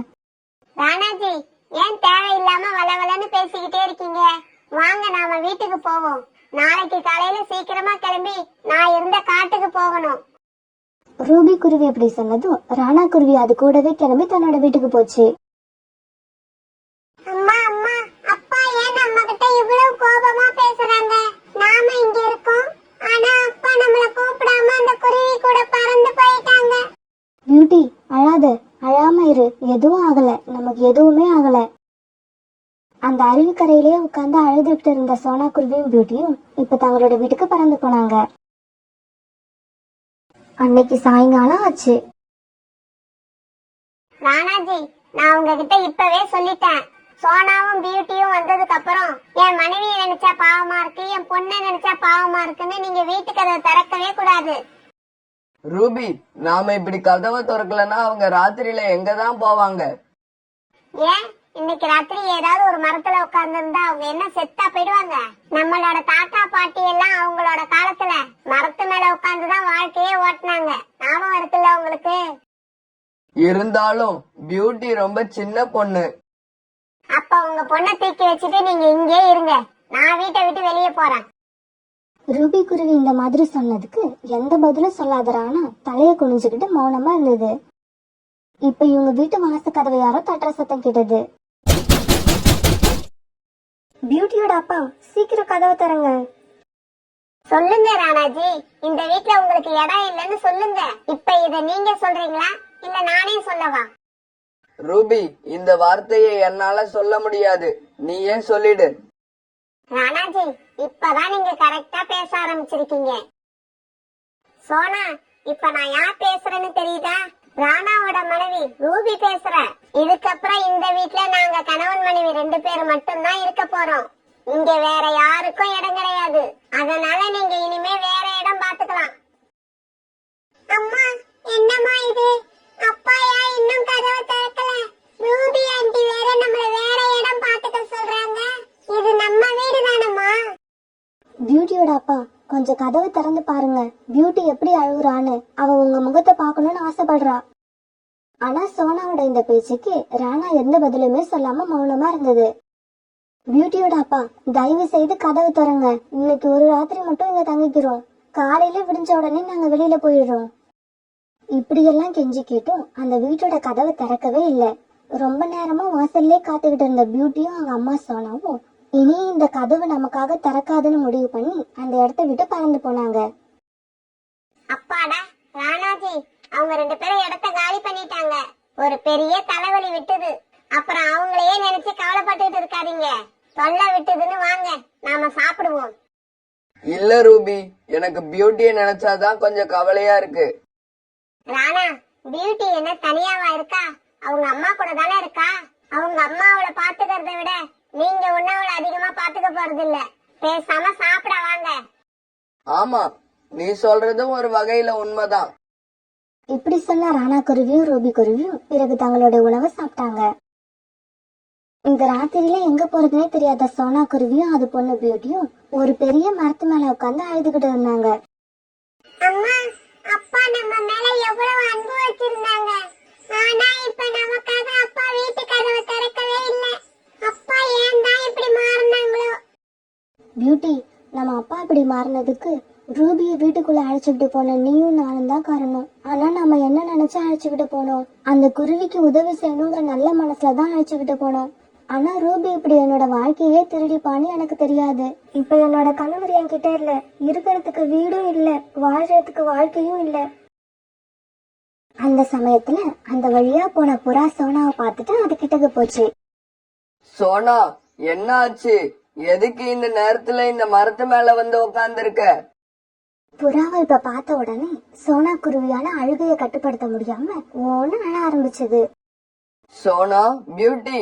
ராணாஜி, ஏன் தேவையில்லாம வளவலன்னு பேசிக்கிட்டே இருக்கீங்க? வாங்க நாம வீட்டுக்கு போவோம். நாளைக்கு காலையில சீக்கிரமா கிளம்பி நான் இருந்த காட்டுக்கு போகணும். ரூபி குருவி அப்படி சொன்னதும் ராணா குருவி அது கூடவே கிளம்பி தன்னோட வீட்டுக்கு போச்சு. அம்மா அம்மா, அப்பா ஏன் நம்ம கிட்ட இவ்வளவு கோபமா பேசுறாங்க? நாம இங்க இருக்கோம், ஆனா அப்பா நம்மள கூப்பிடாம அந்த குருவி கூட பறந்து போயிட்டாங்க. பியூட்டி, அழாத, அழாம இரு. எதுவும் ஆகல, நமக்கு எதுவுமே ஆகல. அந்த அருவிக்கரையிலேயே உட்கார்ந்து அழுதுகிட்டு இருந்த சோனா குருவியும் பியூட்டியும் இப்ப தங்களோட வீட்டுக்கு பறந்து போனாங்க. அன்னைக்கு சாயங்காலம் ஆச்சு. ராணாஜி, நான் உங்ககிட்ட இப்பவே சொல்லிட்டேன். சோனாவும் பியூட்டியும் வந்ததுக்கு அப்புறம் என் மனைவியை நினைச்சா பாவமா இருக்கு, என் பொண்ணை நினைச்சா பாவமா இருக்குன்னு நீங்க வீட்டுக்கு அதை திறக்கவே கூடாது. ரூபி, நாம இப்படி கதவை திறக்கலன்னா அவங்க ராத்திரியில எங்கதான் போவாங்க? ஏன் இன்னைக்கு ராத்திரி ஏதாவது ஒரு மரத்துல உட்கார்ந்து இருந்தா அவங்க என்ன செத்தா போயிடுவாங்க? நம்மளோட தாத்தா பாட்டி எல்லாம் அவங்களோட காலத்துல மரத்து மேல உட்கார்ந்துதான் வாழ்க்கையே ஓட்டினாங்க. ஞாபகம் இருக்குல்ல உங்களுக்கு? இருந்தாலும் பியூட்டி ரொம்ப சின்ன பொண்ணு. அப்ப உங்க பொண்ணை தூக்கி வச்சுட்டு நீங்க இங்கே இருங்க, நான் வீட்டை விட்டு வெளியே போறேன். ரூபி குருவி இந்த மாதிரி சொன்னதுக்கு எந்த பதிலும் சொல்லாத ராணா தலைய குனிஞ்சுக்கிட்டு மௌனமா இருந்தது. இப்ப இவங்க வீட்டு வாச கதவை யாரோ தட்டுற சத்தம் கேட்டது. பியூட்டியோட அப்பா, சீக்கிரம் கதவை தரங்க. சொல்லுங்க ராணாஜி, இந்த வீட்ல உங்களுக்கு இடம் இல்லைன்னு சொல்லுங்க. இப்ப இத நீங்க சொல்றீங்களா இல்ல நானே சொல்லவா? ரூபி, இந்த வார்த்தையை என்னால சொல்ல முடியாது, நீயே சொல்லிடு. ராணாஜி, இப்பதான் நீங்க கரெக்டா பேச ஆரம்பிச்சிருக்கீங்க. சோனா, இப்ப நான் யார் பேசுறேன்னு தெரியுதா? ராணாவோட மனைவி ரூபி பேசுற. இதுக்கப்புறம் இந்த வீட்ல நாங்க கணவன் மனைவி 2 பேர் மட்டும்தான் இருக்க போறோம். இங்க வேற யாருக்கும் இடம் கிடையாது. அதனால நீங்க இனிமே வேற இடம் பாத்துக்கலாம். அம்மா, என்னம்மா இது? அப்பாயா இன்னும் கதவை திறக்கல? ரூபி ஆண்டி வேற நம்மள வேற இடம் பாத்துக்க சொல்றாங்க. இது நம்ம வீடு தானம்மா? பியூட்டியோட அப்பா, கொஞ்சம் கதவை திறந்து பாருங்க. பியூட்டி எப்படி அழுகுறான்னு. அவ உங்க முகத்தை பார்க்கணும்னு ஆசைப்படுறா. ஆனா சோனாவோட இந்த பேச்சுக்கு ராணா எந்த பதிலுமே சொல்லாம மௌனமா இருந்தது. பியூட்டியோட அப்பா, தயவு செய்து கதவை திறங்க. இன்னைக்கு ஒரு ராத்திரி மட்டும் இங்க தங்கிக்கிறோம். காலையில விடிஞ்ச உடனே நாங்க வெளியில போயிடுறோம். இப்படியெல்லாம் கெஞ்சி கேட்டும் அந்த வீட்டோட கதவை திறக்கவே இல்லை. ரொம்ப நேரமா வாசல்லே காத்துக்கிட்டு இருந்த பியூட்டியும் அவங்க அம்மா சோனாவும் இனி இந்த கதவு நமக்காக திறக்காதுன்னு முடிவு பண்ணி அந்த இடத்த விட்டு பறந்து போனாங்க. அப்பாடா, ராணாஜி, அவங்க 2 பேரும் இடத்த காலி பண்ணிட்டாங்க. ஒரு பெரிய தலைவலி விட்டுது. அப்புறம் அவங்களையே நினைச்சு கவலைப்பட்டுட்டு இருக்காதீங்க. தொல்லை விட்டுதுன்னு வாங்க, நாம சாப்பிடுவோம். இல்ல ரூபி, எனக்கு பியூட்டியை நினைச்சாதான் கொஞ்சம் கவலையா இருக்கு. ராணா, பியூட்டி என்ன தனியாவா இருக்கா? அவங்க அம்மா கூட தானே இருக்கா. அவங்க அம்மா அவளை பாத்துக்கிறத விட நீங்க ஒன்னும் அவளை அதிகமா பாத்துக்க போறது இல்ல. பேசாம சாப்பிட வாங்க. ஆமா, நீ சொல்றதும் ஒரு வகையில உண்மைதான். இப்படி சொன்ன ராணா குருவியும் ரூபி குருவியும் பிறகு தங்களோட உணவை சாப்பிட்டாங்க. இந்த ராத்திரியில எங்க போறதுனே தெரியாத சோனா குருவியும் அது பொண்ணு பியூட்டியும் ஒரு பெரிய மரத்து மேல உட்காந்து அழுதுகிட்டு இருந்தாங்க. அம்மா, அப்பா நம்ம மேல எவ்வளவு அன்பு வச்சிருந்தாங்க. ஆனா இப்ப நமக்காக அப்பா வீட்டு கதவை திறக்கவே இல்ல. அப்பா ஏன் தான் இப்படி மாறினாங்களோ? பியூட்டி, நம்ம அப்பா இப்படி மாறினதுக்கு ரூபியை வீட்டுக்குள்ள அழைச்சுக்கிட்டு போன நீயும் நானும் தான் காரணம். ஆனா நம்ம என்ன நினைச்சு அழைச்சுக்கிட்டு போனோம்? அந்த குருவிக்கு உதவி செய்யணுங்கிற நல்ல மனசுலதான் அழைச்சுக்கிட்டு போனோம். ஆனா ரூபி இப்படி என்னோட வாழ்க்கையே திருடிப்பான்னு எனக்கு தெரியாது. இப்ப என்னோட கணவர் என்கிட்ட இல்ல, இருக்கிறதுக்கு வீடும் இல்ல, வாழ்றதுக்கு வாழ்க்கையும் இல்ல. அந்த சமயத்துல அந்த வழியா போன புறா சோனாவை பார்த்துட்டு அது கிட்டக்கு போச்சு. சோனா, என்ன ஆச்சு? எதுக்கு இந்த நேரத்துல இந்த மரத்து மேல வந்து உட்கார்ந்துருக்க? புறாவை இப்ப பார்த்த உடனே சோனா குருவியால அழுகைய கட்டுப்படுத்த முடியாம ஓன்னு அழ ஆரம்பிச்சது. சோனா, பியூட்டி,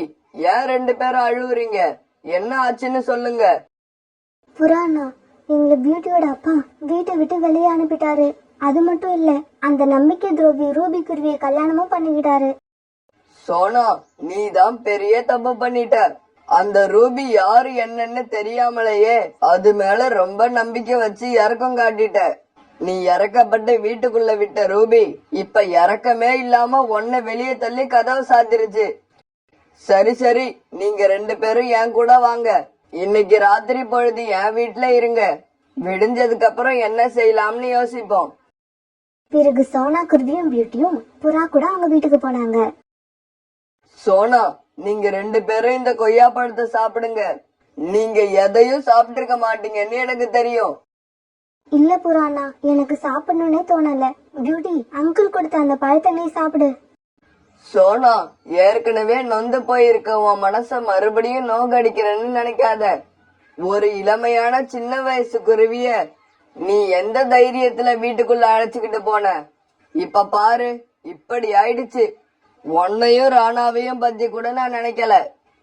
ஏன் 2 பேரும் அழுவுறீங்க? என்ன ஆச்சுன்னு சொல்லுங்க. புறானா, எங்களை பியூட்டியோட அப்பா வீட்டை விட்டு வெளியே அனுப்பிட்டாரு. அது மட்டும் இல்ல, அந்த நம்பிக்கை துரோகி ரூபி குருவியை கல்யாணமும் பண்ணிக்கிட்டாரு. சோனா, நீ தான் பெரிய தப்பு பண்ணிட்ட. அந்த ரூபி யாரு என்னன்னு தெரியாமலேயே அது மேல ரொம்ப நம்பிக்கை வச்சு இறக்கம் காட்டிட்ட. நீ இறக்கப்பட்டு வீட்டுக்குள்ள விட்ட ரூபி இப்ப இறக்கமே இல்லாம உன்னை வெளியே தள்ளி கதவு சாத்திருச்சு. சரி சரி, நீங்க 2 பேரும் என் கூட வாங்க. இன்னைக்கு ராத்திரி பொழுது என் வீட்டுல இருங்க. விடிஞ்சதுக்கு அப்புறம் என்ன செய்யலாம்னு யோசிப்போம். பிறகு சோனா குருவியும் பியூட்டியும் புறா கூட அவங்க வீட்டுக்கு போனாங்க. சோனா, நீங்க 2 பேரும் இந்த கொய்யா பழத்தை சாப்பிடுங்க. நீங்க எதையும் சாப்பிட்டு இருக்க மாட்டீங்கன்னு எனக்கு தெரியும். இல்ல புறாண்ணா, எனக்கு சாப்பிடணும்னே தோணல. பியூட்டி, அங்கிள் கொடுத்த அந்த பழத்தை நீ சாப்பிடு. சோனா, ஏற்கனவே நொந்து போயிருக்க உன் மனச மறுபடியும் நோகடிக்கிறேன்னு நினைக்காத. ஒரு இளமையான சின்ன வயசு குருவிய நீ எந்த தைரியத்துல வீட்டுக்குள்ள அழைச்சுக்கிட்டு போன? இப்ப பாரு, இப்படி ஆயிடுச்சு. உன்னையும் ராணாவையும் பத்தி கூட நான் நினைக்கல.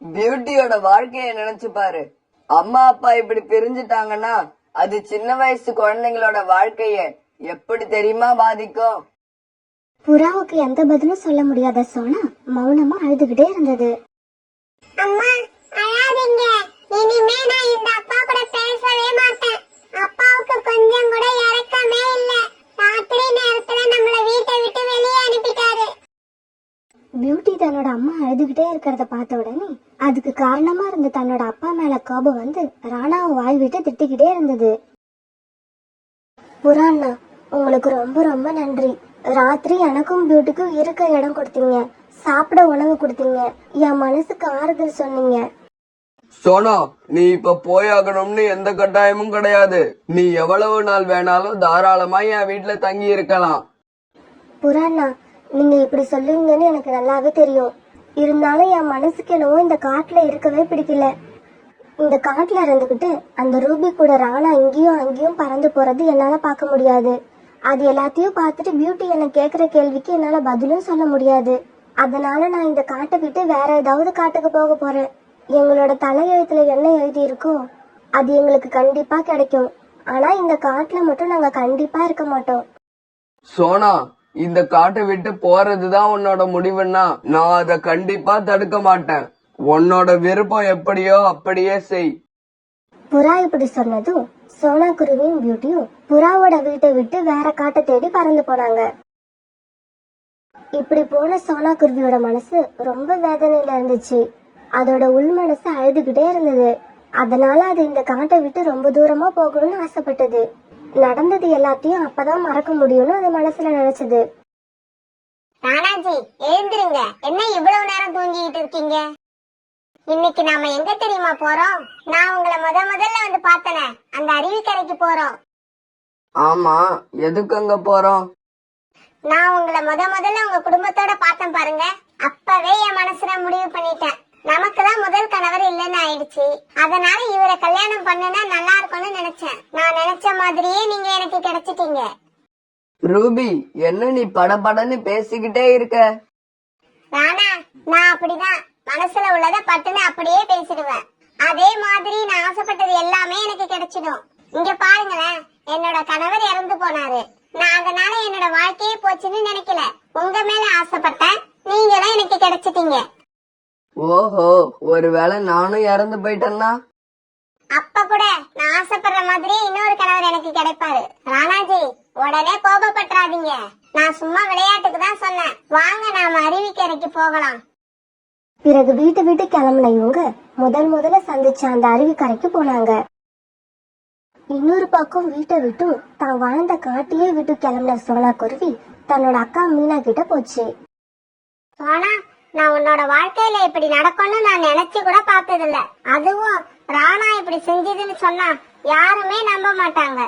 பியூட்டியோட வாழ்க்கைய நினைச்சு பாரு. அம்மா அப்பா இப்படி பிரிஞ்சுட்டாங்கன்னா அது சின்ன வயசு குழந்தைங்களோட வாழ்க்கைய எப்படி தெரியுமா பாதிக்கும்? புறாவுக்கு எந்த பதிலும் சொல்ல முடியாத சோனா மௌனமா அழுதுகிட்டே இருந்தது. அம்மா அழாதீங்க. இனிமே நான் இந்த அப்பா கூட பேசவே மாட்டேன். அப்பாவுக்கு கொஞ்சம் கூட இறக்கமே இல்ல. ராத்திரி நேரத்துல நம்மள வீட்டை விட்டு வெளியே அனுப்பிட்டாரு. பியூட்டி தன்னோட அம்மா அழுதுகிட்டே இருக்கிறத பார்த்த உடனே அதுக்கு காரணமா இருந்த தன்னோட அப்பா மேல கோபம் வந்து ராணாவை வாய் விட்டு திட்டிக்கிட்டே இருந்தது. புறாண்ணா, உங்களுக்கு ரொம்ப ரொம்ப நன்றி. ராத்திரி எனக்கும் பியூட்டிக்கும் இருக்க இடம் கொடுத்தீங்க, சாப்பிட உணவு கொடுத்தீங்க, என் மனசுக்கு ஆறுதல் சொன்னீங்க. சோனா, நீ இப்ப போயாகணும்னு எந்த கட்டாயமும் கிடையாது. நீ எவ்வளவு நாள் வேணாலும் தாராளமா என் வீட்டுல தங்கி இருக்கலாம். புறாண்ணா, நீங்க இப்படி சொல்லுவீங்கன்னு எனக்கு நல்லாவே தெரியும். இருந்தாலும் என் மனசுக்கு என்னவோ இந்த காட்டுல இருக்கவே பிடிக்கல. இந்த காட்டுல இருந்துகிட்டு அந்த ரூபி கூட ராணா இங்கேயும் அங்கேயும் பறந்து போறது என்னால பார்க்க முடியாது. அது எல்லாத்தையும் பார்த்துட்டு பியூட்டி என்ன கேக்குற கேள்விக்கு என்னால பதிலும் சொல்ல முடியாது. அதனால நான் இந்த காட்டை விட்டு வேற ஏதாவது காட்டுக்கு போக போறேன். எங்களோட தலையெழுத்துல என்ன எழுதி இருக்கோ அது எங்களுக்கு கண்டிப்பா கிடைக்கும். ஆனா இந்த காட்டுல மட்டும் நாங்க கண்டிப்பா இருக்க மாட்டோம். சோனா, இந்த காட்டை விட்டு போறதுதான் உன்னோட முடிவுன்னா நான் அதை கண்டிப்பா தடுக்க மாட்டேன். உன்னோட விருப்பம் எப்படியோ அப்படியே செய். புறா இப்படி சொன்னதும் சோனா குருவியும் பியூட்டியும் புறாவோட வீட்டை விட்டு வேற காட்டை தேடி பறந்து போனாங்க. இப்படி போன சோனா குருவியோட மனசு ரொம்ப வேதனையில இருந்துச்சு. அதோட உள் மனசு அழுதுகிட்டே இருந்தது. அதனால அது இந்த காட்டை விட்டு ரொம்ப தூரமா போகணும்னு ஆசைப்பட்டது. நடந்தது எல்லாத்தையும் அப்பதான் மறக்க முடியும்னு அது மனசுல நினைச்சது. ராணாஜி, எழுந்திருங்க. என்ன இவ்வளவு நேரம் தூங்கிட்டு இருக்கீங்க? இன்னைக்கு நாம எங்க தெரியுமா போறோம்? நான் உங்களை முதல்ல வந்து பார்த்தனே, அந்த அருவிக்கரைக்கு போறோம். ஆமா, எதுக்கு அங்க போறோம்? நான் உங்களை முதல்ல உங்க குடும்பத்தோட பார்த்தேன் பாருங்க. அப்பவே என் மனசுல முடிவு பண்ணிட்டேன். நமக்குதான் முதல் கணவர் இல்லைன்னு ஆயிடுச்சு. அதனால இவரை கல்யாணம் பண்ணுனா நல்லா இருக்கும்னு நினைச்சேன். நான் நினைச்ச மாதிரியே நீங்க எனக்கு கிடைச்சிட்டீங்க. ரூபி, என்ன நீ படபடன்னு பேசிக்கிட்டே இருக்க? ராணா, நான் அப்படிதான் மனசுல உள்ளத பட்டுன்னு அப்படியே பேசிடுவேன். அதே மாதிரி நான் ஆசைப்பட்டது எல்லாமே எனக்கு கிடைச்சிடும். இங்க பாருங்களேன், என்னோட கணவர் இறந்து போனாரு. நான் அதனால என்னோட வாழ்க்கையே போச்சுன்னு நினைக்கல. உங்க மேல ஆசைப்பட்டேன், நீங்களும் எனக்கு கிடைச்சிட்டீங்க. ஓஹோ, ஒருவேளை நானும் இறந்து போயிட்டேன்னா? அப்ப கூட நான் ஆசைப்படுற மாதிரியே இன்னொரு கணவர் எனக்கு கிடைப்பாரு. ராணாஜி, உடனே கோபப்பட்டுறாதீங்க. நான் சும்மா விளையாட்டுக்கு தான் சொன்னேன். வாங்க நாம அருவிக்கரைக்கு போகலாம். பிறகு வீட்டை விட்டு கிளம்புன இவங்க முதல்ல சந்திச்ச அந்த அருவிக்கரைக்கு போனாங்க. இன்னொரு பக்கம் வீட்டை விட்டும் தான் வாழ்ந்த காட்டையே விட்டு கிளம்பின சோனா குருவி தன்னோட அக்கா மீனா கிட்ட போச்சு. சோனா, நான் உன்னோட வாழ்க்கையில இப்படி நடக்கும்னு நான் நினைச்சு கூட பார்த்தது இல்ல. அதுவும் ராணா இப்படி செஞ்சதுன்னு சொன்னா யாருமே நம்ப மாட்டாங்க.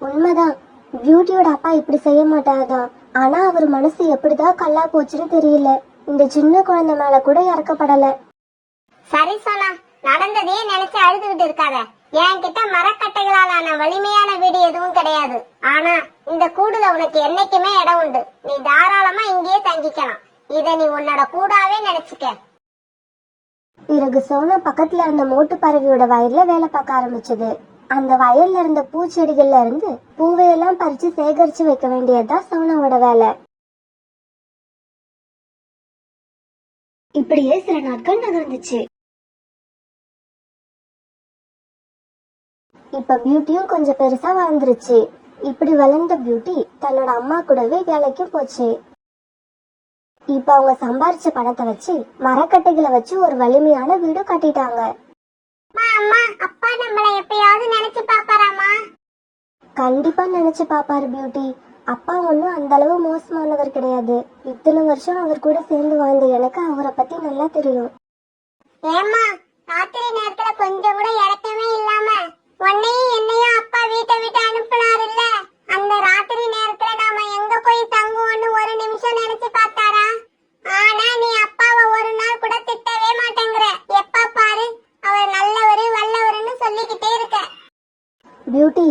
உண்மைதான், பியூட்டியோட அப்பா இப்படி செய்ய மாட்டாதான். ஆனா அவர் மனசு எப்படிதான் கல்லா போச்சுன்னு தெரியல. இந்த சின்ன குழந்தை மேல கூட இறக்கப்படல. சரி சோனா, நடந்ததையே நினைச்சு அழுதுகிட்டு இருக்காத. என்கிட்ட மரக்கட்டைகளாலான வலிமையான வீடு எதுவும் கிடையாது. ஆனா இந்த கூடுல உனக்கு என்னைக்குமே இடம் உண்டு. நீ தாராளமா இங்கேயே தங்கிக்கலாம். இத நீ உன்னோட கூடாவே நினைச்சுக்க. பிறகு சோனா பக்கத்துல இருந்த மோட்டு பறவையோட வயல்ல வேலை பார்க்க ஆரம்பிச்சது. அந்த வயல்ல இருந்த பூச்செடிகள்ல இருந்து பூவையெல்லாம் பறிச்சு சேகரிச்சு வைக்க வேண்டியதுதான் சோனாவோட வேலை. இப்படியே சில நாட்கள் நகர்ந்துச்சு. இப்ப பியூட்டியும் கொஞ்சம் பெருசா வளர்ந்துருச்சு. இப்படி வளர்ந்த பியூட்டி தன்னோட அம்மா கூடவே வேலைக்கும் போச்சு. இப்ப அவங்க சம்பாரிச்ச பணத்தை வச்சு மரக்கட்டைகளை வச்சு ஒரு வலிமையான வீடு கட்டிட்டாங்க. அம்மா அப்பா நம்மள எப்பயாவது நினைச்சு பாப்பாராமா? கண்டிப்பா நினைச்சு பாப்பாரு பியூட்டி. அப்பா ஒன்னும் அந்த அளவு மோசமானவர் கிடையாது. இத்தனை வருஷம் அவர் கூட சேர்ந்து வாழ்ந்த எனக்கு அவரை பத்தி நல்லா தெரியும். ஏமா ராத்திரி நேரத்துல கொஞ்சம் கூட இறக்கமே இல்லாம உன்னையும் என்னையும் அப்பா வீட்டை விட்டு அனுப்புனாரு இல்ல, அந்த ராத்திரி நேரத்துல நாம எங்க போய் தங்குவோம்னு ஒரு நிமிஷம் நினைச்சு பார்த்தாரா? ஆனா நீ அப்பாவை ஒரு நாள் கூட திட்டவே மாட்டேங்கிற. எப்ப பாரு அவர் நல்லவரு வல்லவருன்னு சொல்லிக்கிட்டே இருக்க. பியூட்டி,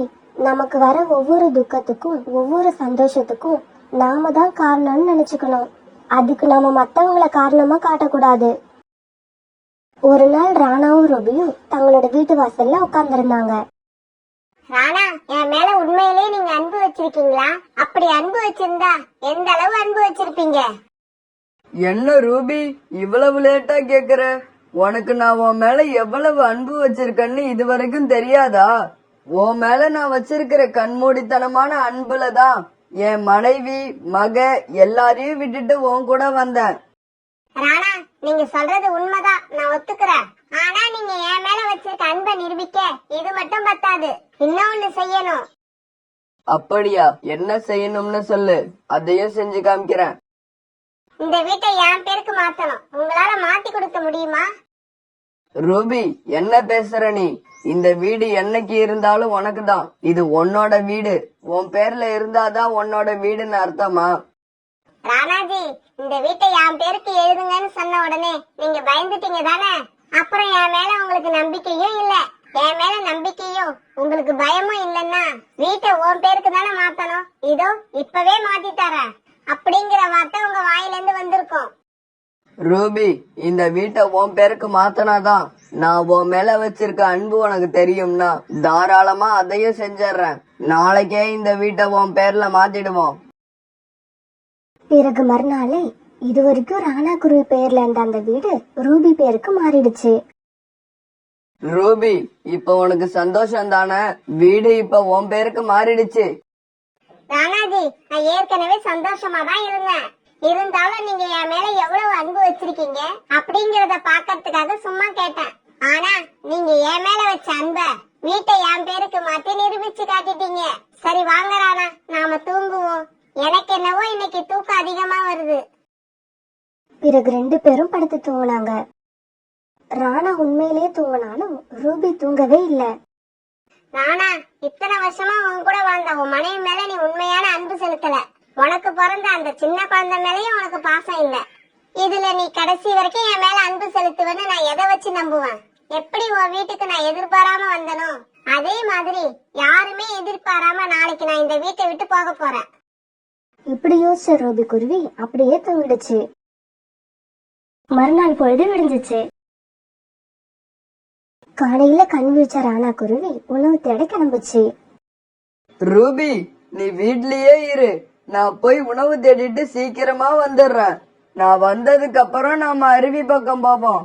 நமக்கு வர ஒவ்வொரு துக்கத்துக்கும் ஒவ்வொரு சந்தோஷத்துக்கும் நாம தான் காரணம்னு நினைச்சுக்கணும். அதுக்கு நாம மத்தவங்களை காரணமா காட்டக்கூடாது. ஒரு நாள் ராணாவும் ரூபியும் தங்களோட வீட்டு வாசல்ல உட்கார்ந்திருந்தாங்க. ராணா, என் மேல உண்மையிலேயே நீங்க அன்பு வச்சிருக்கீங்களா? அப்படி அன்பு வச்சிருந்தா எந்த அளவு அன்பு வச்சிருப்பீங்க? என்ன ரூபி இவ்வளவு லேட்டா கேக்குற? உனக்கு நான் உன் மேல எவ்வளவு அன்பு வச்சிருக்கேன்னு இது வரைக்கும் தெரியாதா? உன் மேல நான் வச்சிருக்கிற கண்மூடித்தனமான அன்புலதான் என் மனைவி மக எல்லாரையும் விட்டுட்டு உன் கூட வந்தேன். ராணா, நீங்க சொல்றது உண்மைதான், நான் ஒத்துக்கிறேன். ஆனா நீங்க என் மேல வச்சிருக்க அன்பை நிரூபிக்க இது மட்டும் பத்தாது, இன்னொன்னு செய்யணும். அப்படியா? என்ன செய்யணும்னு சொல்லு, அதையும் செஞ்சு காமிக்கிறேன். இந்த வீட்டை என் பேருக்கு மாத்தணும். உங்களால மாத்தி கொடுக்க முடியுமா? ரூபி, என்ன பேசுற நீ? இந்த வீடு என்னைக்கு இருந்தாலும் உனக்கு தான். இது உன்னோட வீடு. உன் பேர்ல இருந்தாதான் உன்னோட வீடுன்னு அர்த்தமா? ராணாஜி, இந்த வீட்டை என் பேருக்கு எழுதுங்கன்னு சொன்ன உடனே நீங்க பயந்துட்டீங்க தானே? அப்புறம் என் மேல உங்களுக்கு நம்பிக்கையும் இல்ல, என் மேல நம்பிக்கையும் உங்களுக்கு பயமும் இல்லன்னா வீட்டை உன் பேருக்கு தானே மாத்தணும். இதோ இப்பவே மாத்தி தரேன் அப்படிங்கிற வார்த்தை உங்க வாயில இருந்து வந்திருக்கும். ரூபி, இந்த வீட்டை உன் பேருக்கு மாத்தனாதான் நான் உன் மேல வச்சிருக்க அன்பு உனக்கு தெரியும்னா தாராளமா அதையும் செஞ்சிடறேன். நாளைக்கே இந்த வீட்டை உன் பேர்ல மாத்திடுவோம். பிறகு மறுநாளே இது வரைக்கும் ராணா குருவி பெயர்ல இருந்த அந்த வீடு ரூபி பேருக்கு மாறிடுச்சு. ரூபி, இப்ப உனக்கு சந்தோஷம் தானே? வீடு இப்ப உன் பேருக்கு மாறிடுச்சு. ராணாஜி, நான் ஏற்கனவே சந்தோஷமா தான் இருந்தேன். இருந்தாலும் நீங்க என் மேல எவ்வளவு அன்பு வச்சிருக்கீங்க அப்படிங்கறத பாக்கிறதுக்காக சும்மா கேட்டேன். ஆனா நீங்க என் மேல வச்ச அன்ப வீட்டை என் பேருக்கு மாத்தி நிரூபிச்சு காட்டிட்டீங்க. சரி வாங்க ராணா, நாம தூங்குவோம். எனக்கு என்னவோ இன்னைக்கு தூக்கம் அதிகமா வருது. பிறகு 2 பேரும் படுத்து தூங்கினாங்க. ராணா உண்மையிலேயே தூங்கினாலும் ரூபி தூங்கவே இல்ல. ராணா, இத்தனை வருஷமா உன் கூட வாழ்ந்த உன் மனைவி மேல நீ உண்மையான அன்பு செலுத்தல. உனக்கு பிறந்த அந்த சின்ன குழந்தை மேலயும் உனக்கு பாசம் இல்ல. இதுல நீ கடைசி வரைக்கும் என் மேல அன்பு செலுத்துவேன்னு நான் எதை வச்சு நம்புவேன்? எப்படி உன் வீட்டுக்கு நான் எதிர்பாராம வந்தனோ அதே மாதிரி யாருமே எதிர்பாராம நாளைக்கு நான் இந்த வீட்டை விட்டு போக போறேன். இப்படி யோசிச்ச ரூபி குருவி அப்படியே தூங்கிடுச்சு. மறுநாள் பொழுது விடிஞ்சிச்சு. காலையில கண் விழிச்ச ராணா குருவி உணவு தேட கிளம்புச்சு. ரூபி, நீ வீட்லயே இரு, நான் போய் உணவு தேடிட்டு சீக்கிரமா வந்துடுறேன். நான் வந்ததுக்கு அப்புறம் நாம அருவி பக்கம் போவோம்.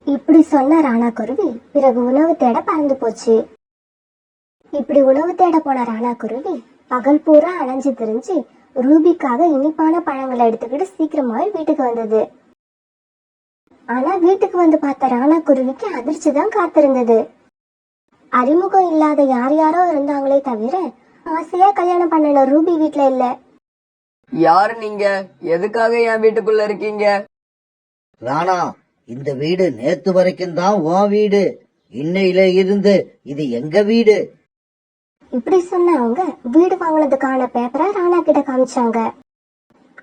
இப்படி சொன்ன ராணா குருவி பிறகு உணவு தேட பறந்து போச்சு. இப்படி உணவு தேட போன ராணா குருவி பகல் பூரா அலைஞ்சு திரிஞ்சு ரூபிக்காக இனிப்பான பழங்களை எடுத்துக்கிட்டு சீக்கிரமாவே வீட்டுக்கு வந்தது. ஆனா வீட்டுக்கு வந்து பார்த்த ராணா குருவிக்கு அதிர்ச்சி தான் காத்திருந்தது. அறிமுகம் இல்லாத யார் யாரோ இருந்தாங்களே தவிர ஆசையா கல்யாணம் பண்ணன ரூபி வீட்ல இல்ல. யாரு நீங்க? எதுக்காக என் வீட்டுக்குள்ள இருக்கீங்க? ராணா, இந்த வீடு நேத்து வரைக்கும் தான் உன் வீடு. இன்னையில இருந்து இது எங்க வீடு. இப்படி சொன்ன அவங்க வீடு வாங்கினதுக்கான பேப்பரை ராணா கிட்ட காமிச்சாங்க.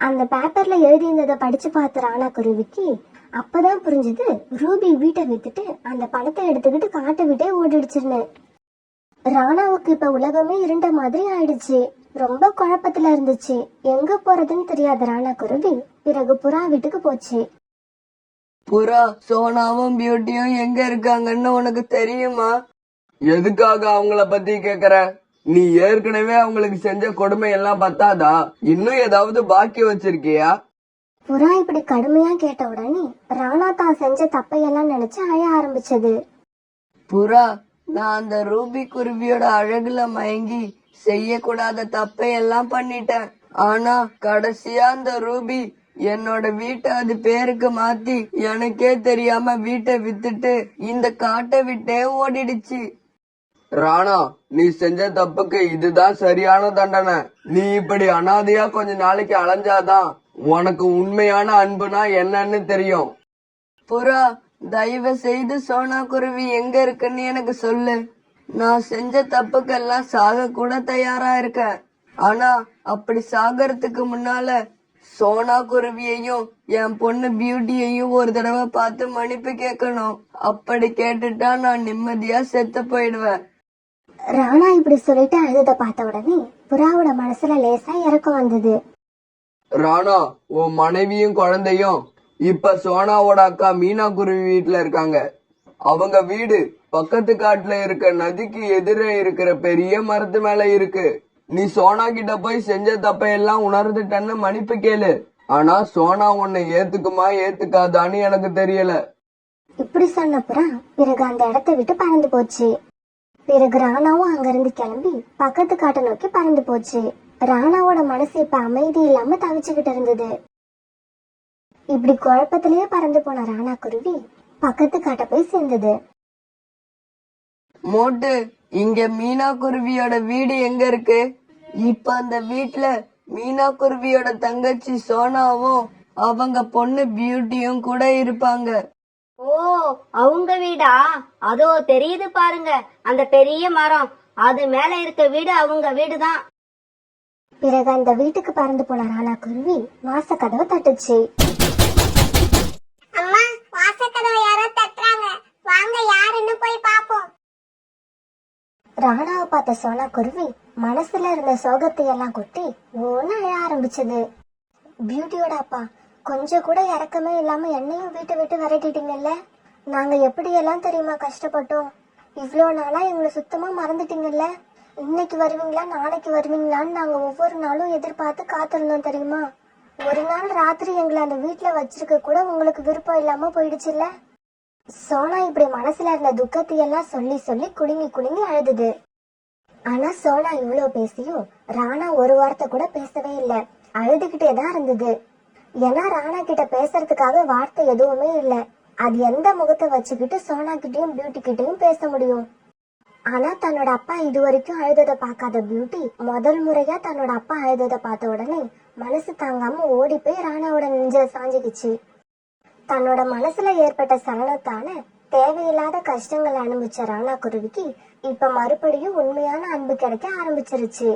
அந்த பேப்பர்ல எழுதியிருந்ததை படிச்சு பார்த்த ராணா குருவிக்கு அப்பதான் புரிஞ்சது ரூபி வீட்டை வித்துட்டு அந்த பணத்தை எடுத்துக்கிட்டு காட்டை விட்டே ஓடிடுச்சுன்னு. ராணாவுக்கு இப்ப உலகமே இருண்ட மாதிரி ஆயிடுச்சு. ரொம்ப குழப்பத்துல இருந்துச்சு. எங்க போறதுன்னு தெரியாத ராணா குருவி பிறகு புறா வீட்டுக்கு போச்சு. புறா, சோனாவும் பியூட்டியும் எங்க இருக்காங்கன்னு உனக்கு தெரியுமா? எதுக்காக அவங்கள பத்தி கேக்குற? நீ ஏற்கனவே அவங்களுக்கு செஞ்ச கொடுமை எல்லாம் பத்தாதா? இன்னும் ஏதாவது பாக்கி வச்சிருக்கியா? புறா இப்படி கடுமையா கேட்ட உடனே ராணா தான் செஞ்ச தப்பையெல்லாம் நினைச்சு அழ ஆரம்பிச்சது. புறா, நான் அந்த ரூபி குருவியோட அழகுல மயங்கி செய்யக்கூடாத தப்பையெல்லாம் பண்ணிட்டேன். ஆனா கடைசியா அந்த ரூபி என்னோட வீட்டை அது பேருக்கு மாத்தி எனக்கே தெரியாம வீட்டை வித்துட்டு இந்த காட்டை விட்டே ஓடிடுச்சு. ராணா, நீ செஞ்ச தப்புக்கு இதுதான் சரியான தண்டனை. நீ இப்படி அனாதையா கொஞ்ச நாளைக்கு அலைஞ்சாதான் உனக்கு உண்மையான அன்புனா என்னன்னு தெரியும். புறா, தயவு செய்து சோனா குருவி எங்க இருக்குன்னு எனக்கு சொல்லு. நான் செஞ்ச தப்புக்கெல்லாம் சாக கூட தயாரா இருக்கேன். ஆனா அப்படி சாகறதுக்கு முன்னால சோனா குருவியையும் என் பொண்ணு பியூட்டியையும் ஒரு தடவை பார்த்து மன்னிப்பு கேட்கணும். அப்படி கேட்டுட்டா நான் நிம்மதியா செத்து போயிடுவேன். ராணா இப்படி சொல்லிட்டு அழுத பார்த்த உடனே புறாவோட மனசுல லேசா இறக்கம் வந்தது. ராணா, உன் மனைவியும் குழந்தையும் இப்ப சோனாவோட அக்கா மீனா குருவி வீட்டுல இருக்காங்க. அவங்க வீடு பக்கத்து காட்டுல இருக்க நதிக்கு எதிரே இருக்கிற பெரிய மரத்து மேல இருக்கு. நீ சோனா கிட்ட போய் செஞ்ச தப்பையெல்லாம் உணர்ந்துட்டன்னு மன்னிப்பு கேளு. ஆனா சோனா உன்னை ஏத்துக்குமா ஏத்துக்காதான்னு எனக்கு தெரியல. இப்படி சொன்ன புறா பிறகு அந்த இடத்தை விட்டு பறந்து போச்சு. பிறகு ராணாவும் அங்கிருந்து கிளம்பி பக்கத்து காட்டை நோக்கி பறந்து போச்சு. ராணாவோட மனசு இப்ப அமைதி இல்லாம தவிச்சுக்கிட்டு இருந்தது. இப்படி குழப்பத்திலேயே பறந்து போன ராணா குருவி பக்கத்து காட்டை போய் சேர்ந்தது. மோட்டு, இங்க மீனா குருவியோட வீடு எங்க இருக்கு? இப்ப அந்த வீட்ல மீனா குருவியோட தங்கச்சி சோனாவும் அவங்க பொண்ணு பியூட்டியும் கூட இருப்பாங்க. ஓ, அவங்க வீடா? அதோ தெரியுது பாருங்க, அந்த பெரிய மரம். அது மேல இருக்க வீடு அவங்க வீடுதான். பிறகு அந்த வீட்டுக்கு பறந்து போன ராணா குருவி வாசக்கதவை தட்டுச்சு. அம்மா, வாசக்கதவை யாரோ தட்டுறாங்க. வாங்க, யாருன்னு போய் பாப்போம். ராணாவை பார்த்த சோனா குருவி மனசுல இருந்த சோகத்தை எல்லாம் கொட்டி ஓன்னு அழ ஆரம்பிச்சது. பியூட்டியோட அப்பா, கொஞ்சம் கூட இறக்கமே இல்லாம என்னையும் வீட்டை விட்டு விரட்டிட்டீங்கல்ல. நாங்க எப்படி எல்லாம் தெரியுமா கஷ்டப்பட்டோம். இவ்வளோ நாளா எங்களை சுத்தமா மறந்துட்டீங்கல்ல. இன்னைக்கு வருவீங்களா நாளைக்கு வருவீங்களான்னு நாங்க ஒவ்வொரு நாளும் எதிர்பார்த்து காத்திருந்தோம் தெரியுமா. ஒரு நாள் ராத்திரி எங்களை அந்த வீட்டுல வச்சிருக்க கூட உங்களுக்கு விருப்பம் இல்லாம போயிடுச்சுல்ல. சோனா இப்படி மனசுல இருந்த துக்கத்தை எல்லாம் சொல்லி சொல்லி குலுங்கி குலுங்கி அழுதுது. ஆனா சோனா இவ்வளவு பேசியும் ராணா ஒரு வார்த்தை கூட பேசவே இல்ல. அழுதுகிட்டே தான் இருந்தது. ஏன்னா ராணா கிட்ட பேசுறதுக்காக வார்த்தை எதுவுமே இல்ல. அது எந்த முகத்தை வச்சுக்கிட்டு சோனா கிட்டயும் பியூட்டி கிட்டயும் பேச முடியும். ஆனா தன்னோட அப்பா இது வரைக்கும் அழுததை பார்க்காத பியூட்டி முதல் முறையா தன்னோட அப்பா அழுததை பார்த்த உடனே மனசு தாங்காம ஓடி போய் ராணாவோட நெஞ்ச சாஞ்சிக்கிச்சு. தன்னோட மனசுல ஏற்பட்ட சலனத்தால தேவையில்லாத கஷ்டங்களை அனுபவிச்ச ராணா குருவிக்கு இப்ப மறுபடியும் உண்மையான அன்பு கிடைக்க ஆரம்பிச்சிருச்சு.